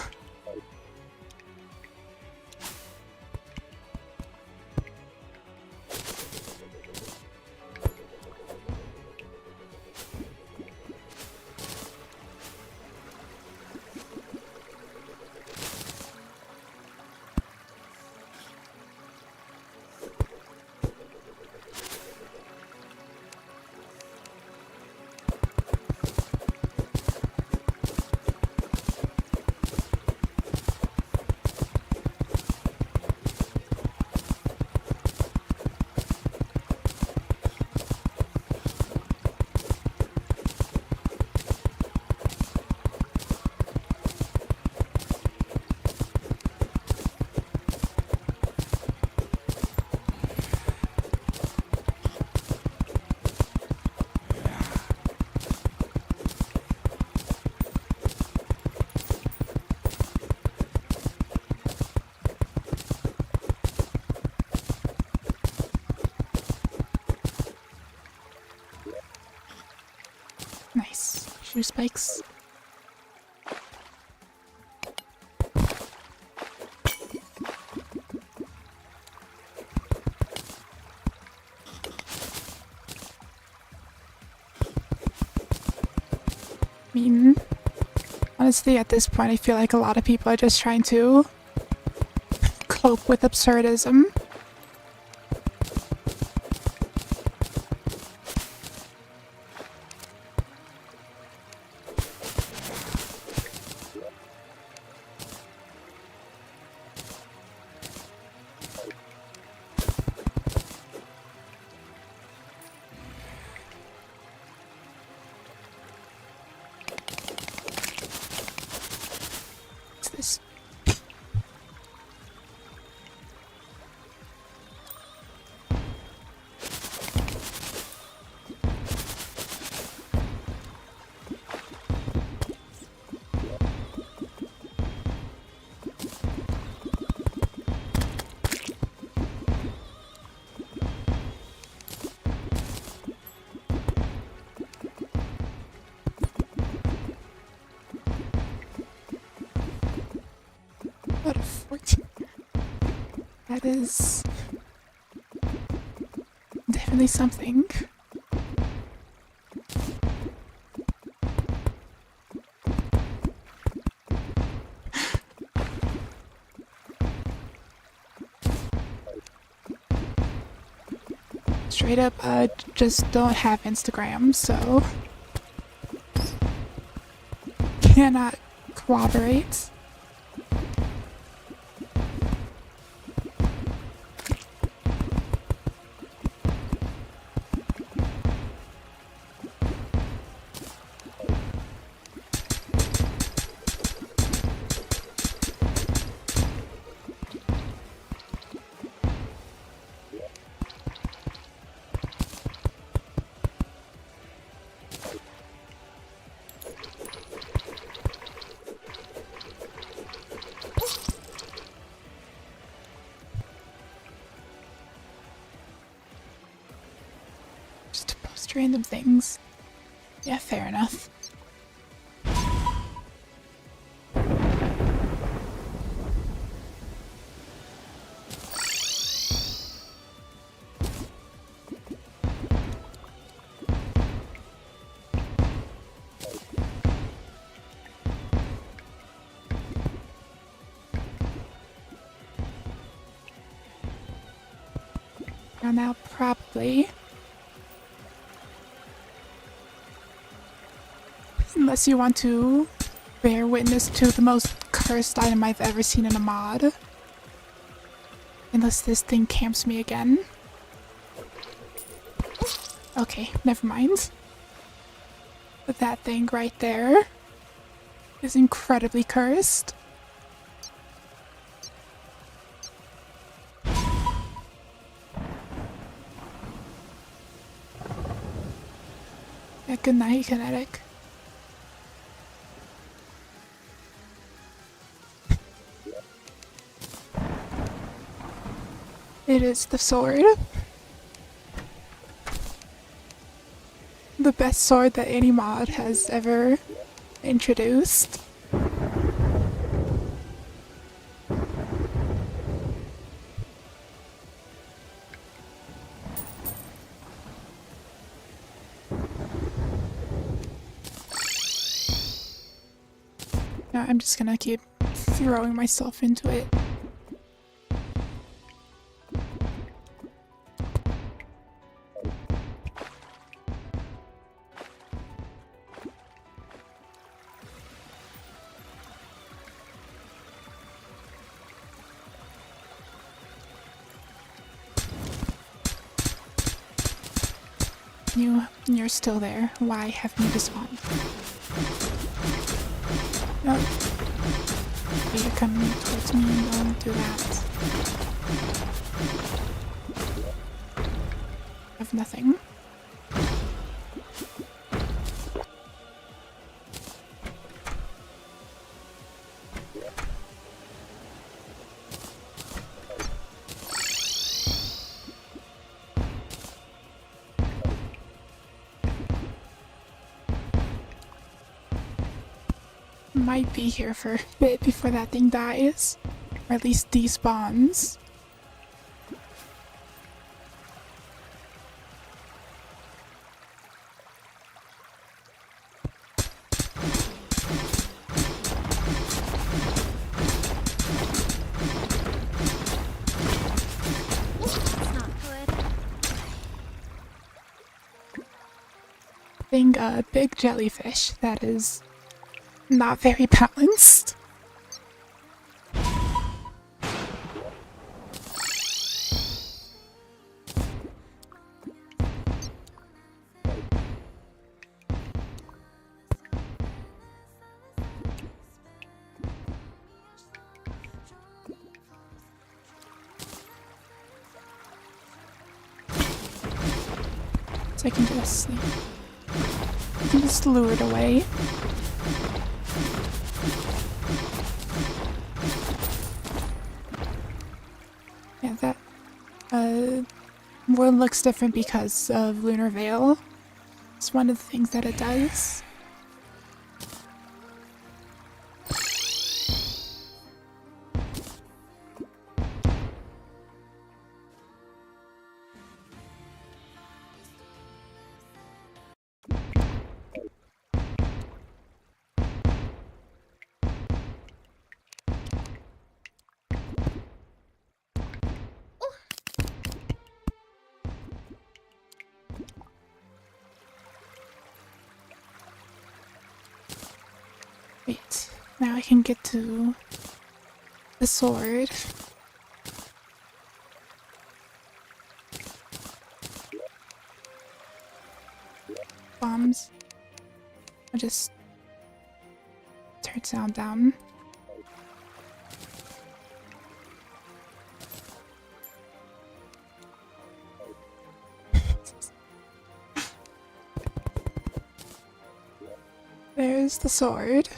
Speaker 1: Nice. Shoe spikes. I mean, honestly, at this point, I feel like a lot of people are just trying to cope with absurdism. What's this? What a 14. That is definitely something. Straight up, just don't have Instagram, so cannot corroborate. just random things. Yeah, fair enough. Now probably, unless you want to bear witness to the most cursed item I've ever seen in a mod. Unless this thing camps me again. Okay, never mind. But that thing right there is incredibly cursed. Yeah, good night, Kinetic. It is the sword. The best sword that any mod has ever introduced. Now I'm just gonna keep throwing myself into it. You're still there. Why haven't you despawned? No. You're coming towards me. Don't do that. I have nothing. Might be here for a bit before that thing dies. Or at least despawns.
Speaker 2: That's not good.
Speaker 1: Being a big jellyfish that is not very balanced. So I can just lure it away. Yeah, that world looks different because of Lunar Veil. It's one of the things that it does. Wait, now I can get to the sword. Bombs. I'll just turn sound down. There's the sword.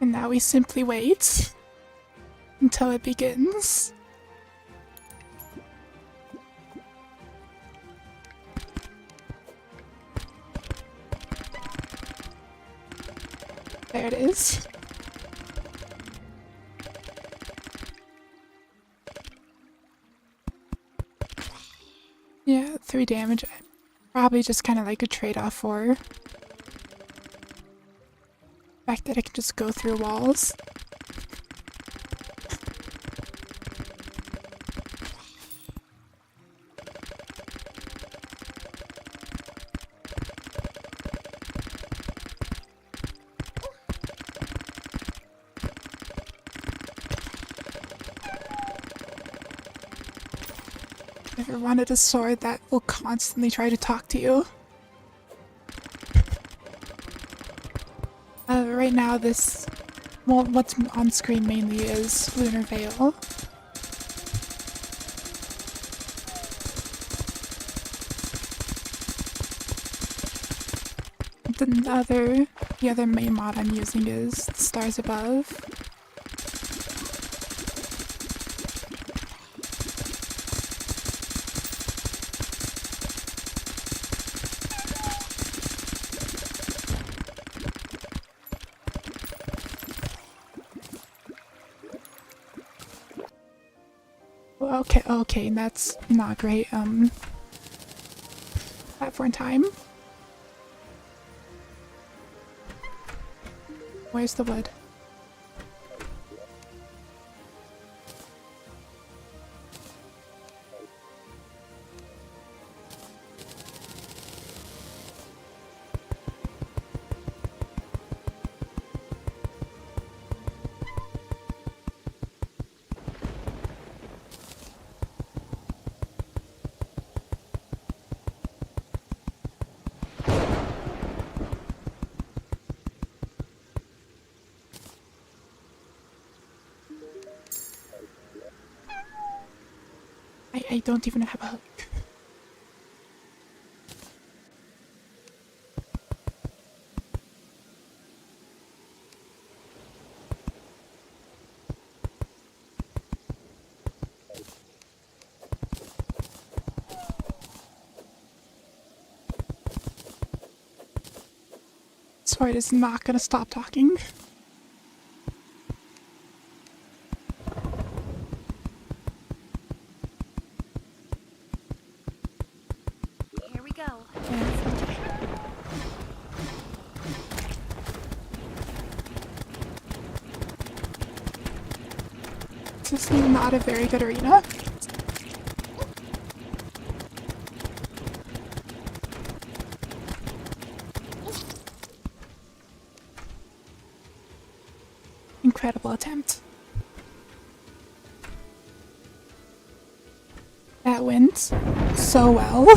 Speaker 1: And now we simply wait until it begins. There it is. Yeah, 3 damage. Probably just kind of like a trade-off for the fact that I can just go through walls. Ever wanted a sword that will constantly try to talk to you? Right now this... Well, what's on screen mainly is Lunar Veil. The other main mod I'm using is Stars Above. Okay, that's not great. Platform time. Where's the wood? I don't even have a hook. Sword is not gonna stop talking.
Speaker 2: Here we go.
Speaker 1: This is not a very good arena. Incredible attempt. That went so well.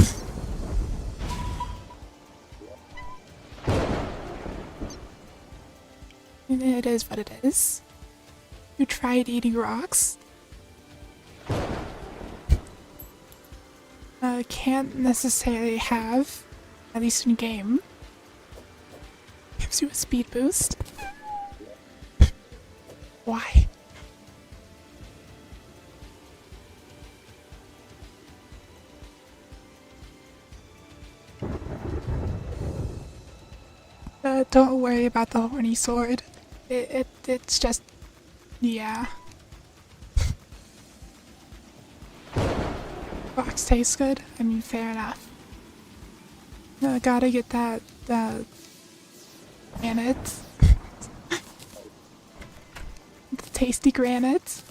Speaker 1: It is what it is. You tried eating rocks. Can't necessarily have, at least in game. Gives you a speed boost. Why? Don't worry about the horny sword. It's just, yeah. Rocks taste good. I mean, fair enough. Gotta get that granite. The tasty granite.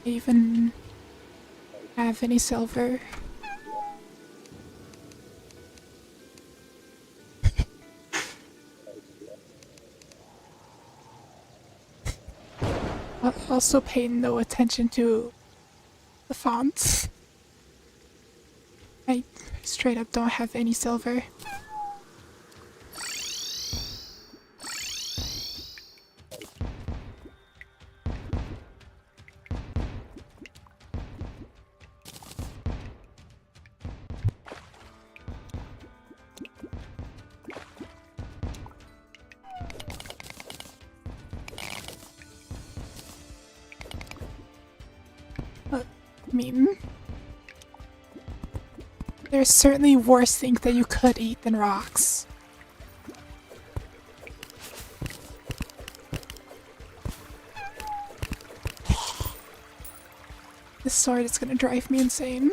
Speaker 1: Even have any silver. Also pay no attention to the fonts. I straight up don't have any silver. I mean, there's certainly worse things that you could eat than rocks. This sword is gonna drive me insane.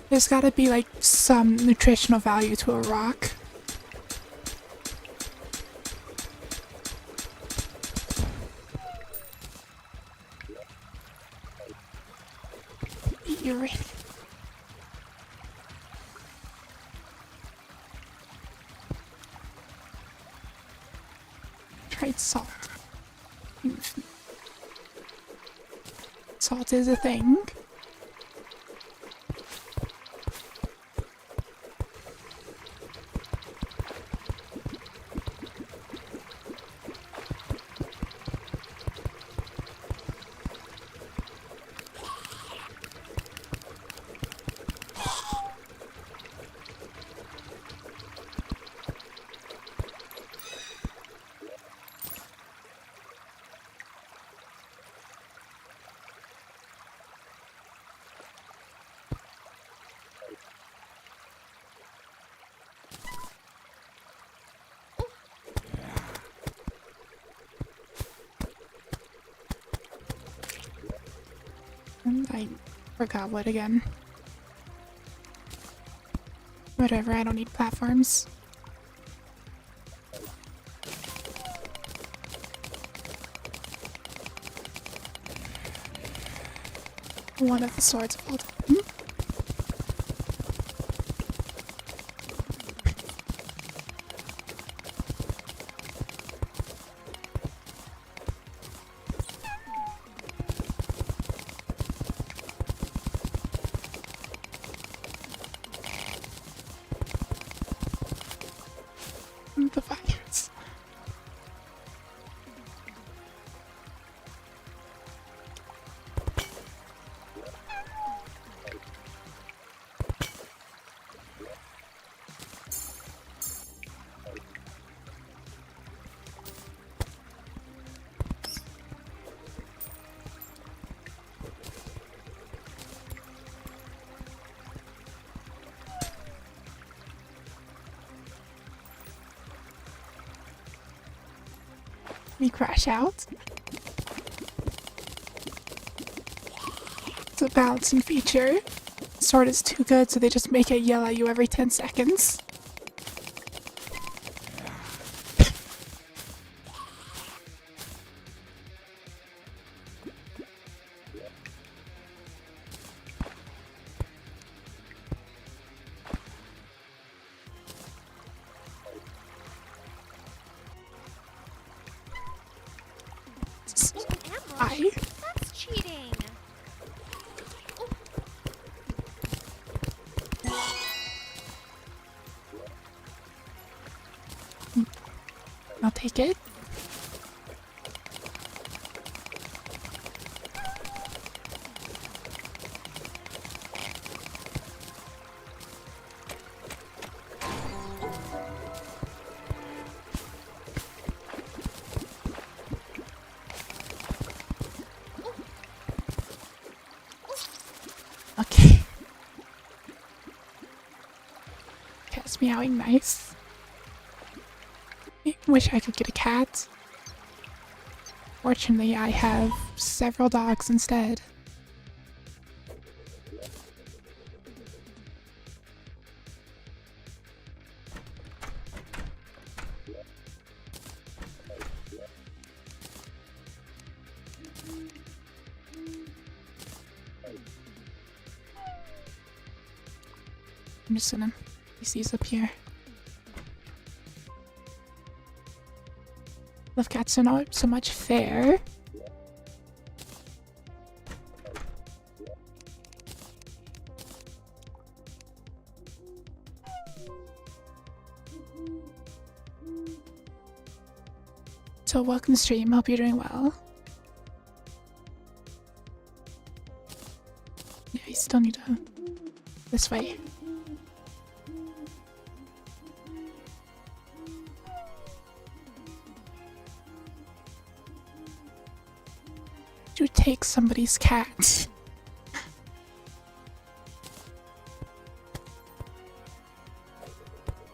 Speaker 1: There's gotta be like some nutritional value to a rock. You're right. Tried salt. Salt is a thing. I forgot what again. Whatever, I don't need platforms. One of the swords of all time. The virus. We crash out. It's a balancing feature. Sword is too good, so they just make it yell at you every 10 seconds. I
Speaker 2: That's cheating.
Speaker 1: I'll take it. Okay. Cat's meowing nice. I wish I could get a cat. Fortunately, I have several dogs instead. I'm just gonna place these up here. Love cats are not so much fair. So welcome to stream, hope you're doing well. Yeah, you still need to... this way. you take somebody's cat?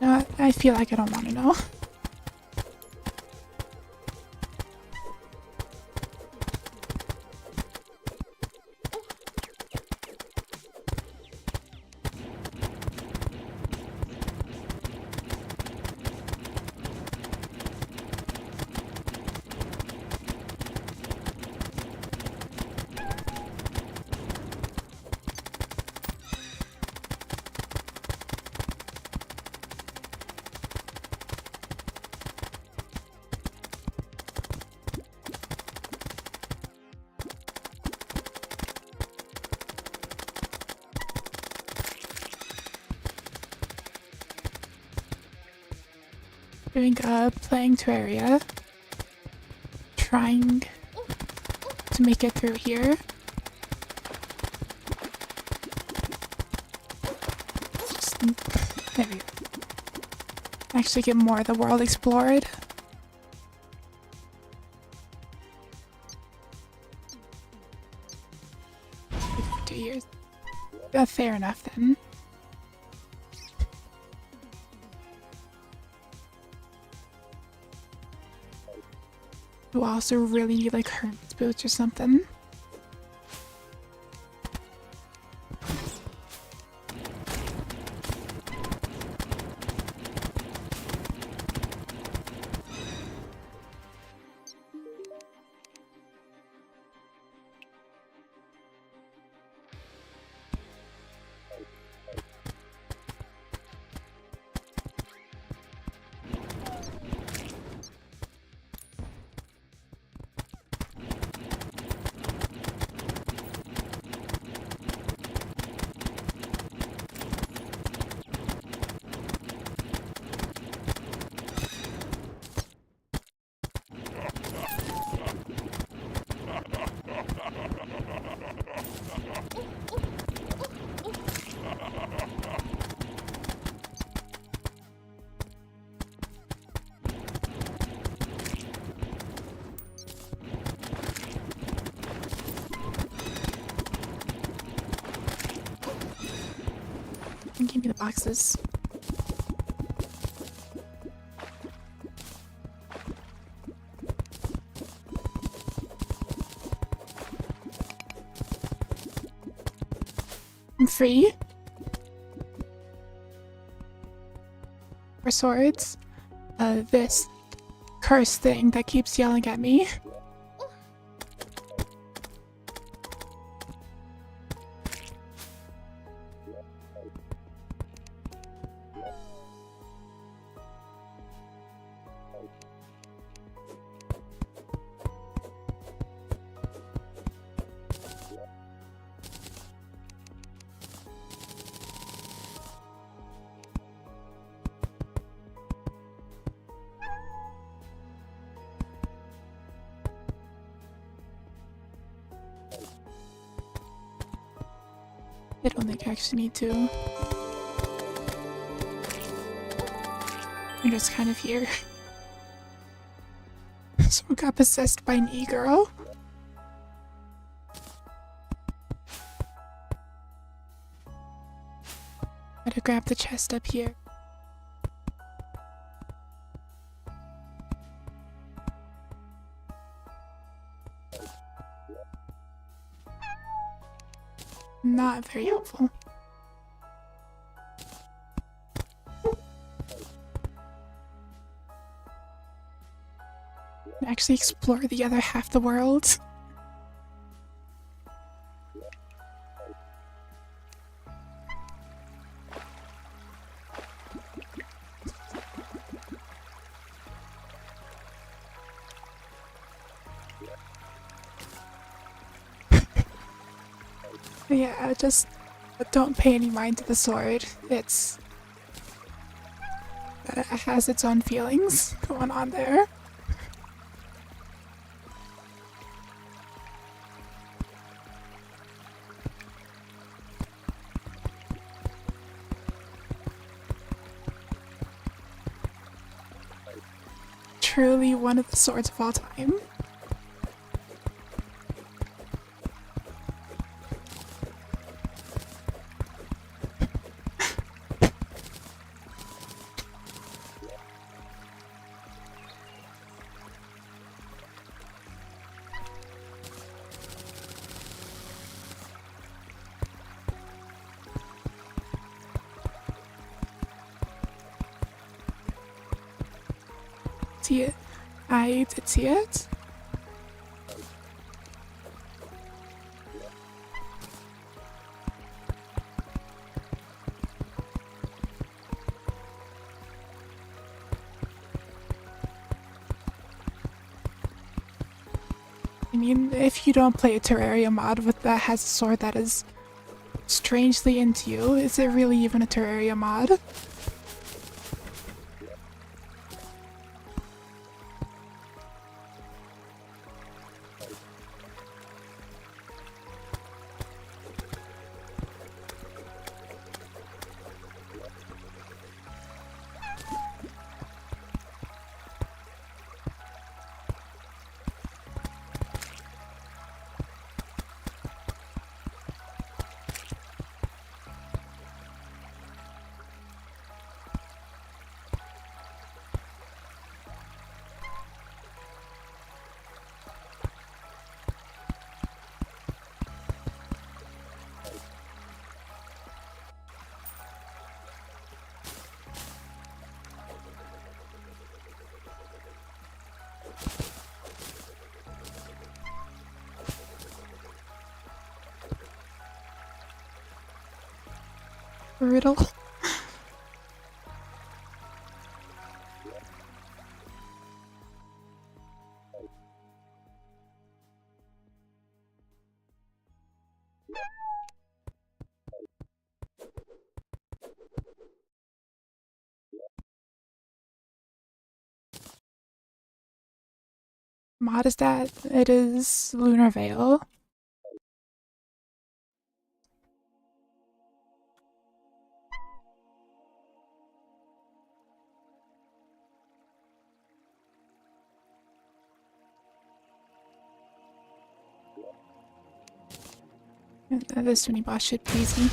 Speaker 1: No, I feel like I don't want to know. Doing playing Terraria, trying to make it through here. Just, there we go. Actually get more of the world explored. Like 2 years. Fair enough then. You also really need like hermit's boots or something. Give me the boxes. I'm free. For swords. This curse thing that keeps yelling at me. I don't think I actually need to. I'm just kind of here. Someone got possessed by an e-girl. Gotta grab the chest up here. Not very helpful. Actually explore the other half of the world. Yeah, just don't pay any mind to the sword. It has its own feelings going on there. Truly one of the swords of all time. See it? I did see it. I mean, if you don't play a Terraria mod that has a sword that is strangely into you, is it really even a Terraria mod? Brutal. Mod is that? It is Lunar Veil. This mini boss should be easy.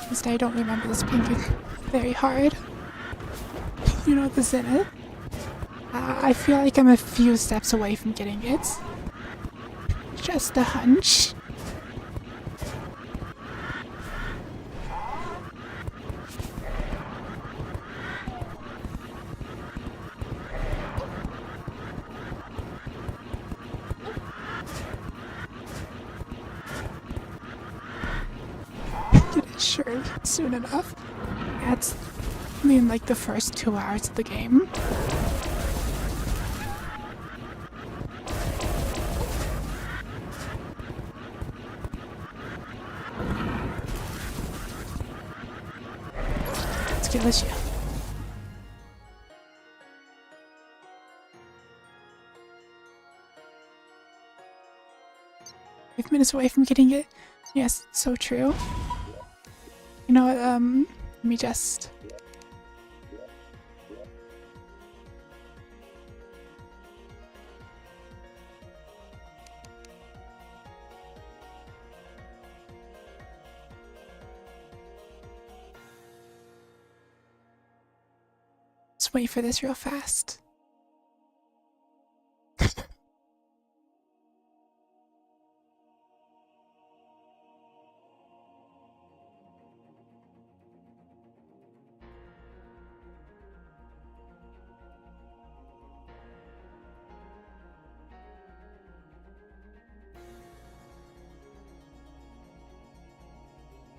Speaker 1: At least I don't remember this being very hard. You know the Zenith? I feel like I'm a few steps away from getting it. Just a hunch. Sure, soon enough. That's, I mean, like the first 2 hours of the game. Let's get Alicia. 5 minutes away from getting it. Yes, so true. You know what, let me just... Just wait for this real fast.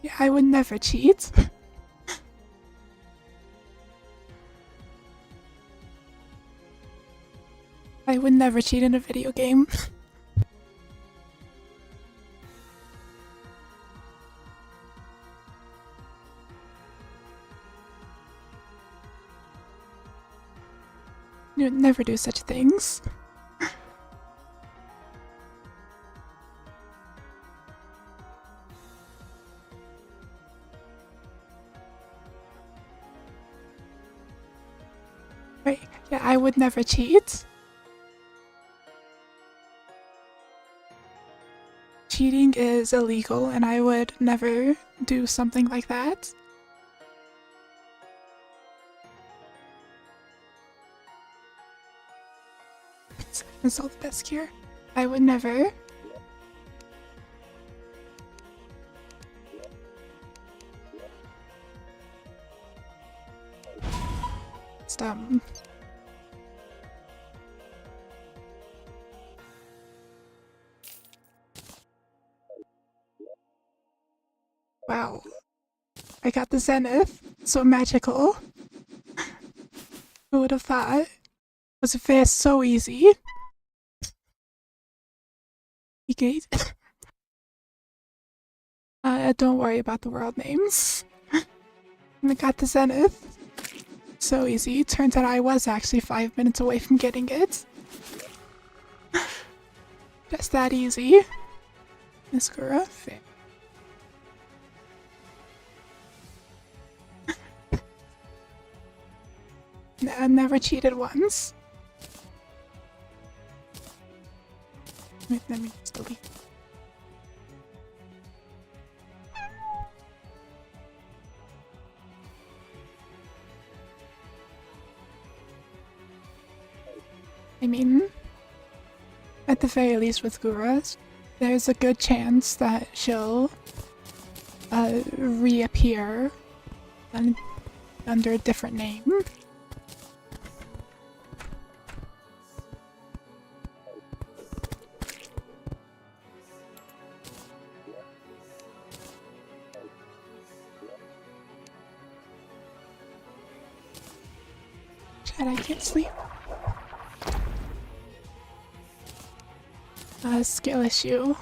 Speaker 1: Yeah, I would never cheat. I would never cheat in a video game. You would never do such things. Right, yeah, I would never cheat. Cheating is illegal and I would never do something like that. It's all the best cure. I would never. just wow. I got the Zenith. So magical. Who would have thought? Was it fast so easy? Gate. Don't worry about the world names. I got the Zenith. So easy. Turns out I was actually 5 minutes away from getting it. Just that easy. Mascara. Fair. I've never cheated once. Wait, let me just delete. I mean, at the very least with Gura, there's a good chance that she'll reappear under a different name. Chad, I can't sleep. Skill issue.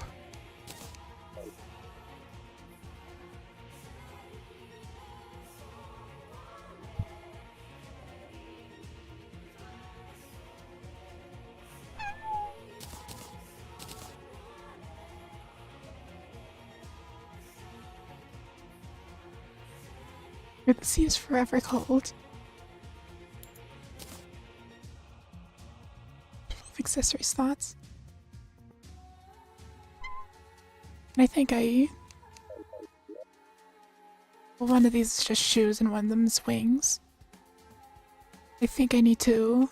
Speaker 1: The sea is forever cold. Accessory slots. And I think well, one of these is just shoes and one of them is wings. I think I need to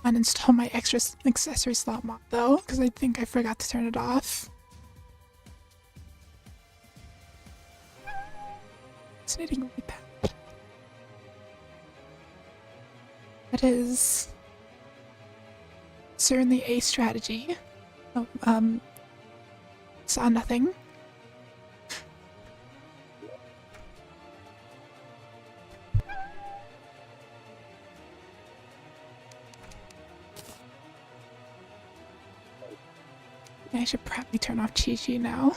Speaker 1: uninstall my extra accessory slot mod though, because I think I forgot to turn it off. It's knitting really bad. That is certainly a strategy. Oh, saw nothing. I should probably turn off Chi-Chi now.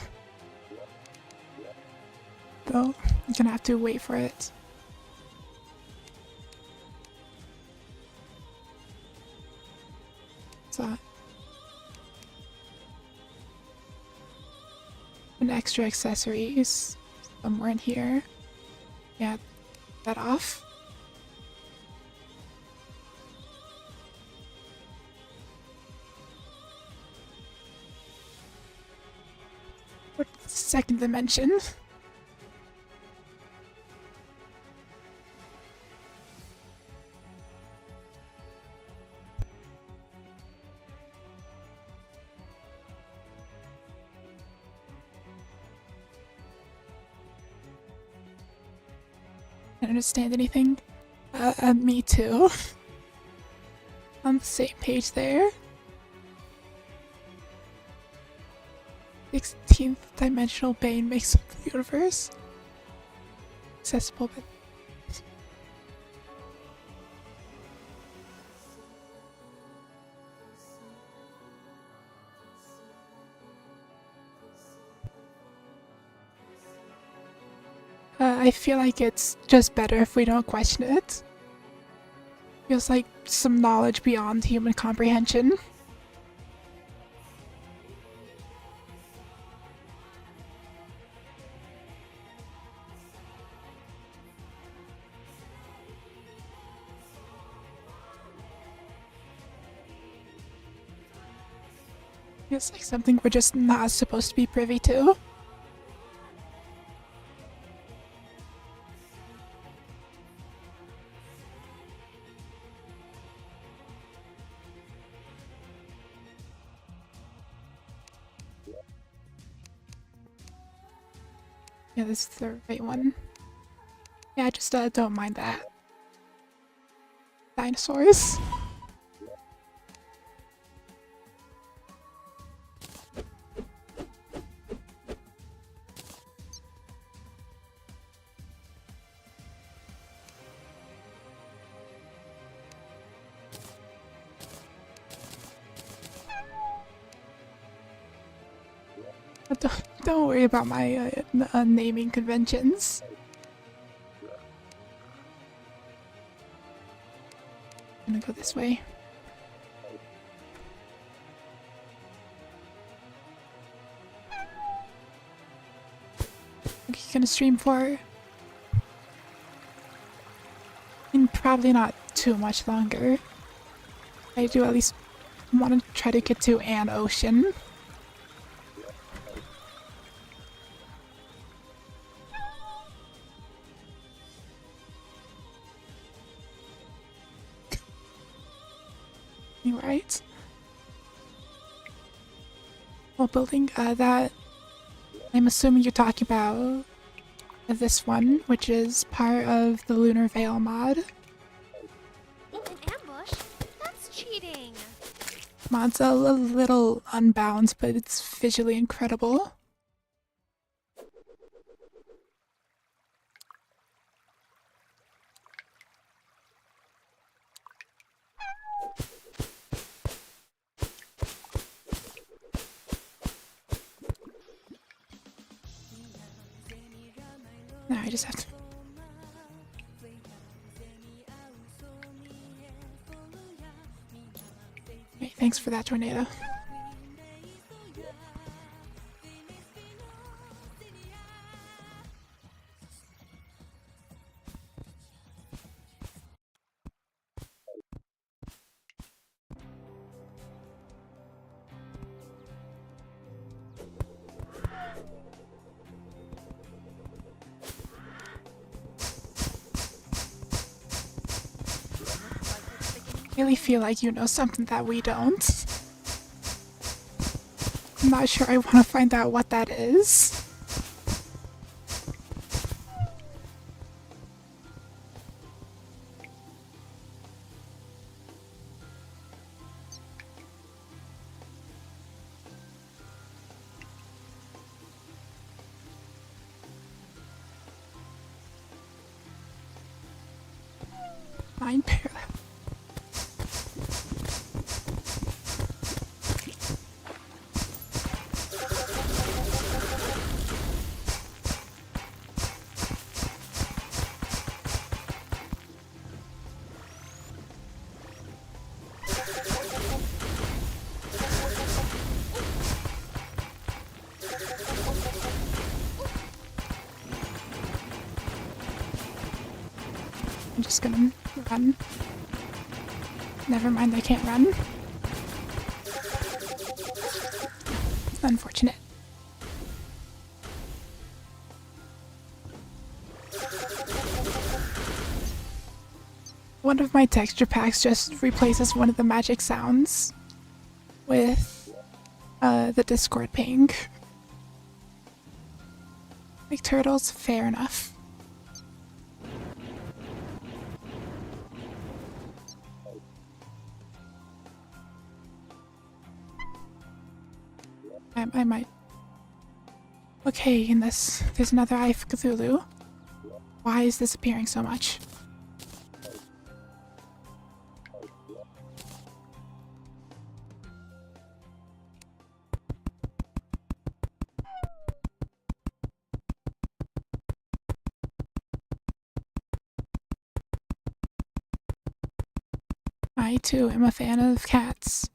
Speaker 1: Though, I'm gonna have to wait for it. So, an extra accessories somewhere in here. Yeah, that off. Second dimension. I don't understand anything. Me too. On the same page there. 16th dimensional Bane makes up the universe. Accessible, but I feel like it's just better if we don't question it. Feels like some knowledge beyond human comprehension. Feels like something we're just not supposed to be privy to. Yeah, this is the right one. Yeah, I just don't mind that. dinosaurs. But don't worry about my naming conventions. I'm gonna go this way. Okay, gonna stream for probably not too much longer. I do at least want to try to get to an ocean. You right? Well, building that, I'm assuming you're talking about this one, which is part of the Lunar Veil mod.
Speaker 2: An ambush? That's cheating.
Speaker 1: Mod's a little unbalanced, but it's visually incredible. Now I just have to... Okay, thanks for that tornado. I really feel like you know something that we don't. I'm not sure I want to find out what that is. Mind parallel. I'm just gonna run. Never mind, I can't run. Unfortunate. One of my texture packs just replaces one of the magic sounds with the Discord ping. Like turtles, fair enough. I might. Okay, in this, there's another Eye of Cthulhu. Why is this appearing so much? I too am a fan of cats.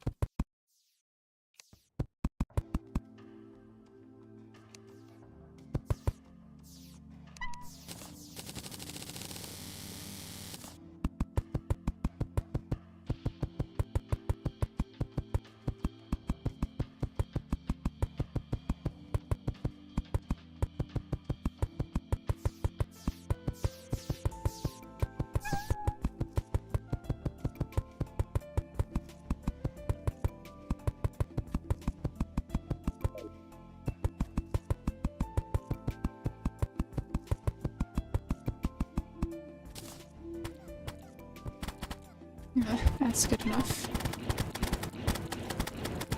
Speaker 1: That's good enough.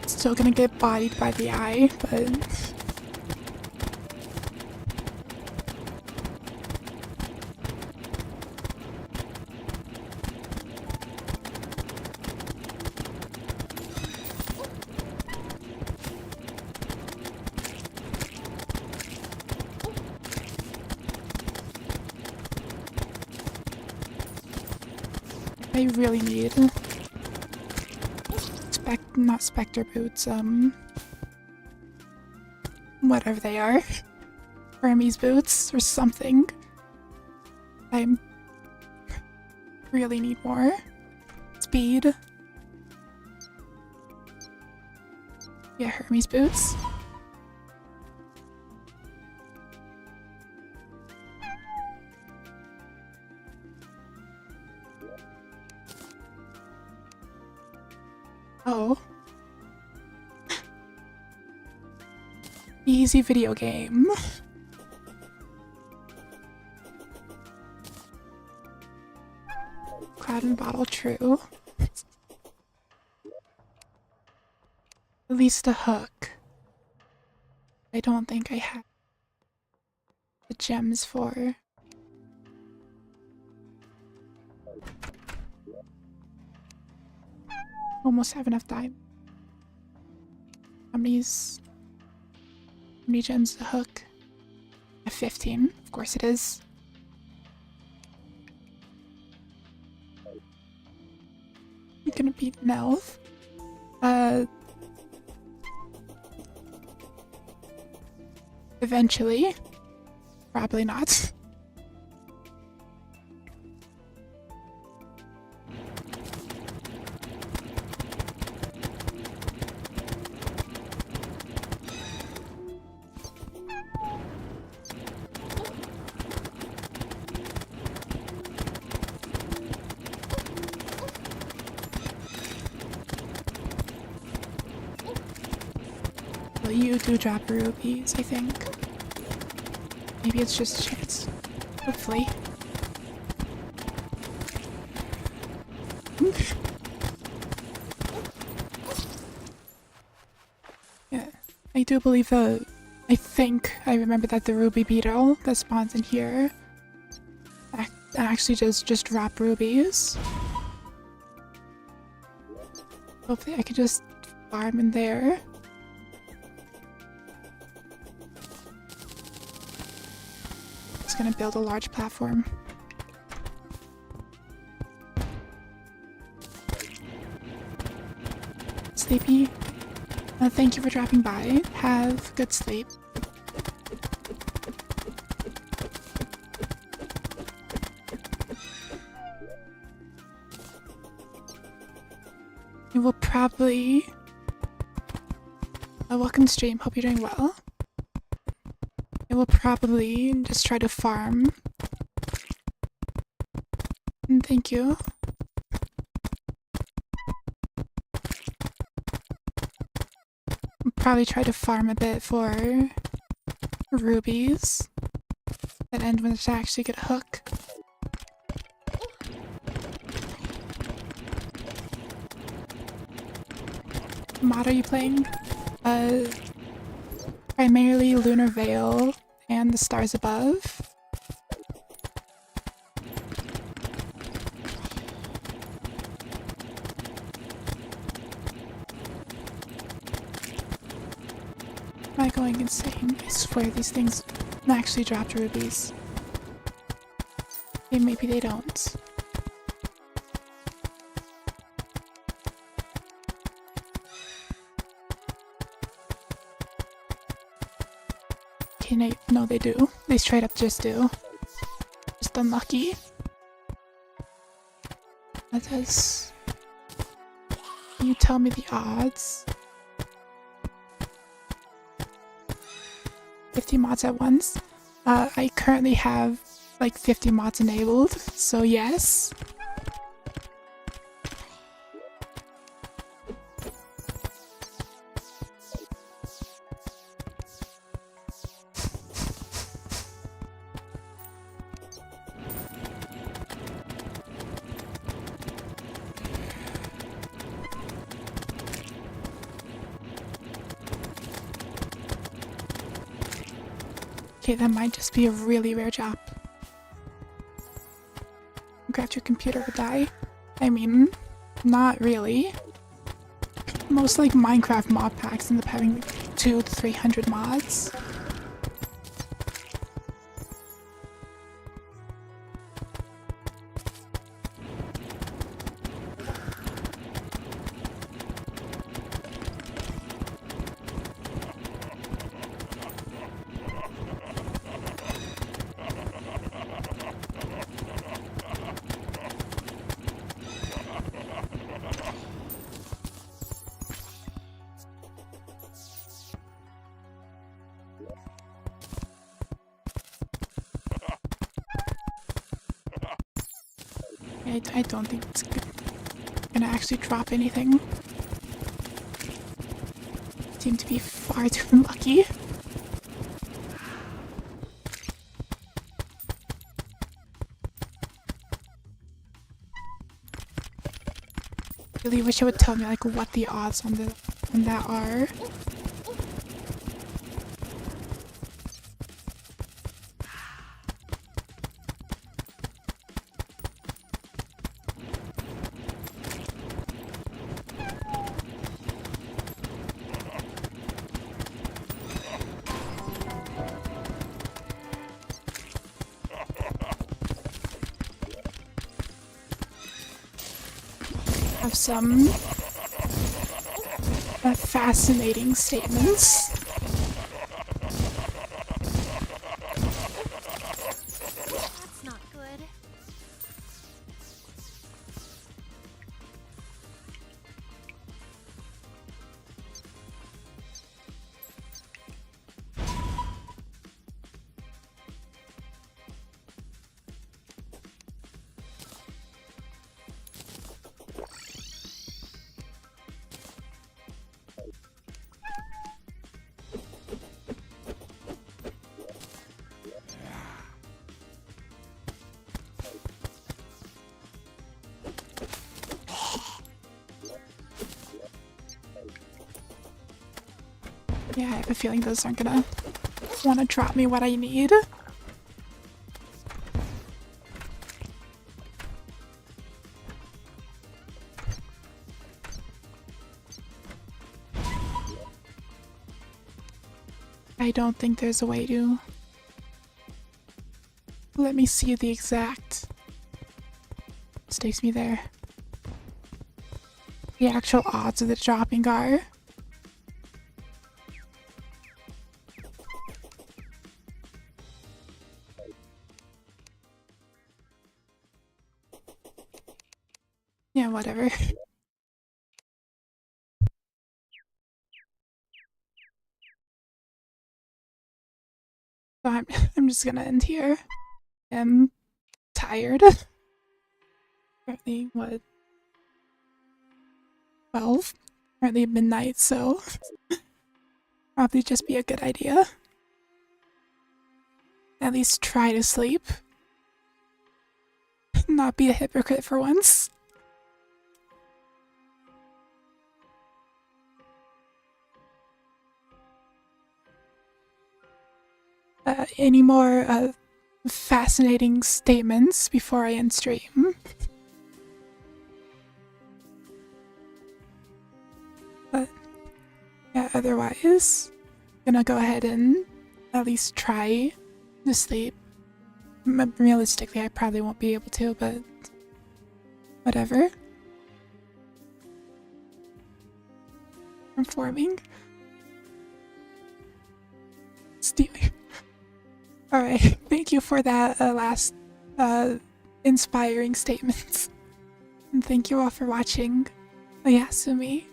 Speaker 1: Still gonna get bodied by the eye, but... I really need not specter boots, whatever they are. Hermes boots or something. I really need more speed. Yeah, Hermes boots. Oh. Easy video game. Cloud and bottle, true. At least a hook. I don't think I have the gems for. Almost have enough time. How many gems a hook? A 15, of course it is. I'm gonna beat an elf. Eventually. Probably not. Well, you do drop rubies, I think. Maybe it's just a chance. Hopefully. Yeah, I do believe I think I remember that the ruby beetle that spawns in here actually does just drop rubies. Hopefully I could just farm in there. Just gonna build a large platform. Sleepy, thank you for dropping by. Have good sleep. We will probably... welcome to stream, hope you're doing well. I will probably just try to farm. And thank you. I'll probably try to farm a bit for rubies. And end when I actually get a hook. What mod are you playing? Primarily Lunar Veil and the Stars Above. Am I going insane? I swear these things actually dropped rubies. Okay, maybe they don't. Okay, no, they do. They straight up just do. Just unlucky. That is... Can you tell me the odds? 50 mods at once? I currently have like 50 mods enabled, so yes. Okay, that might just be a really rare job. Craft your computer or die. I mean, not really. Most like Minecraft mod packs end up having 200 to 300 mods. I don't think it's gonna actually drop anything. Seem to be far too unlucky. Really wish it would tell me like what the odds on that are. Have some fascinating statements.
Speaker 2: That's not good.
Speaker 1: Yeah, I have a feeling those aren't gonna want to drop me what I need. I don't think there's a way to let me see the exact. This takes me there. The actual odds of the dropping are. Yeah, whatever. So I'm just gonna end here. I'm tired. Apparently, what? 12? Apparently midnight, so probably just be a good idea. At least try to sleep. Not be a hypocrite for once. Any more fascinating statements before I end stream? But yeah, otherwise, gonna go ahead and at least try to sleep. Realistically, I probably won't be able to, but whatever. Informing. Stealing. Alright, thank you for that last inspiring statements. And thank you all for watching Oyasumi.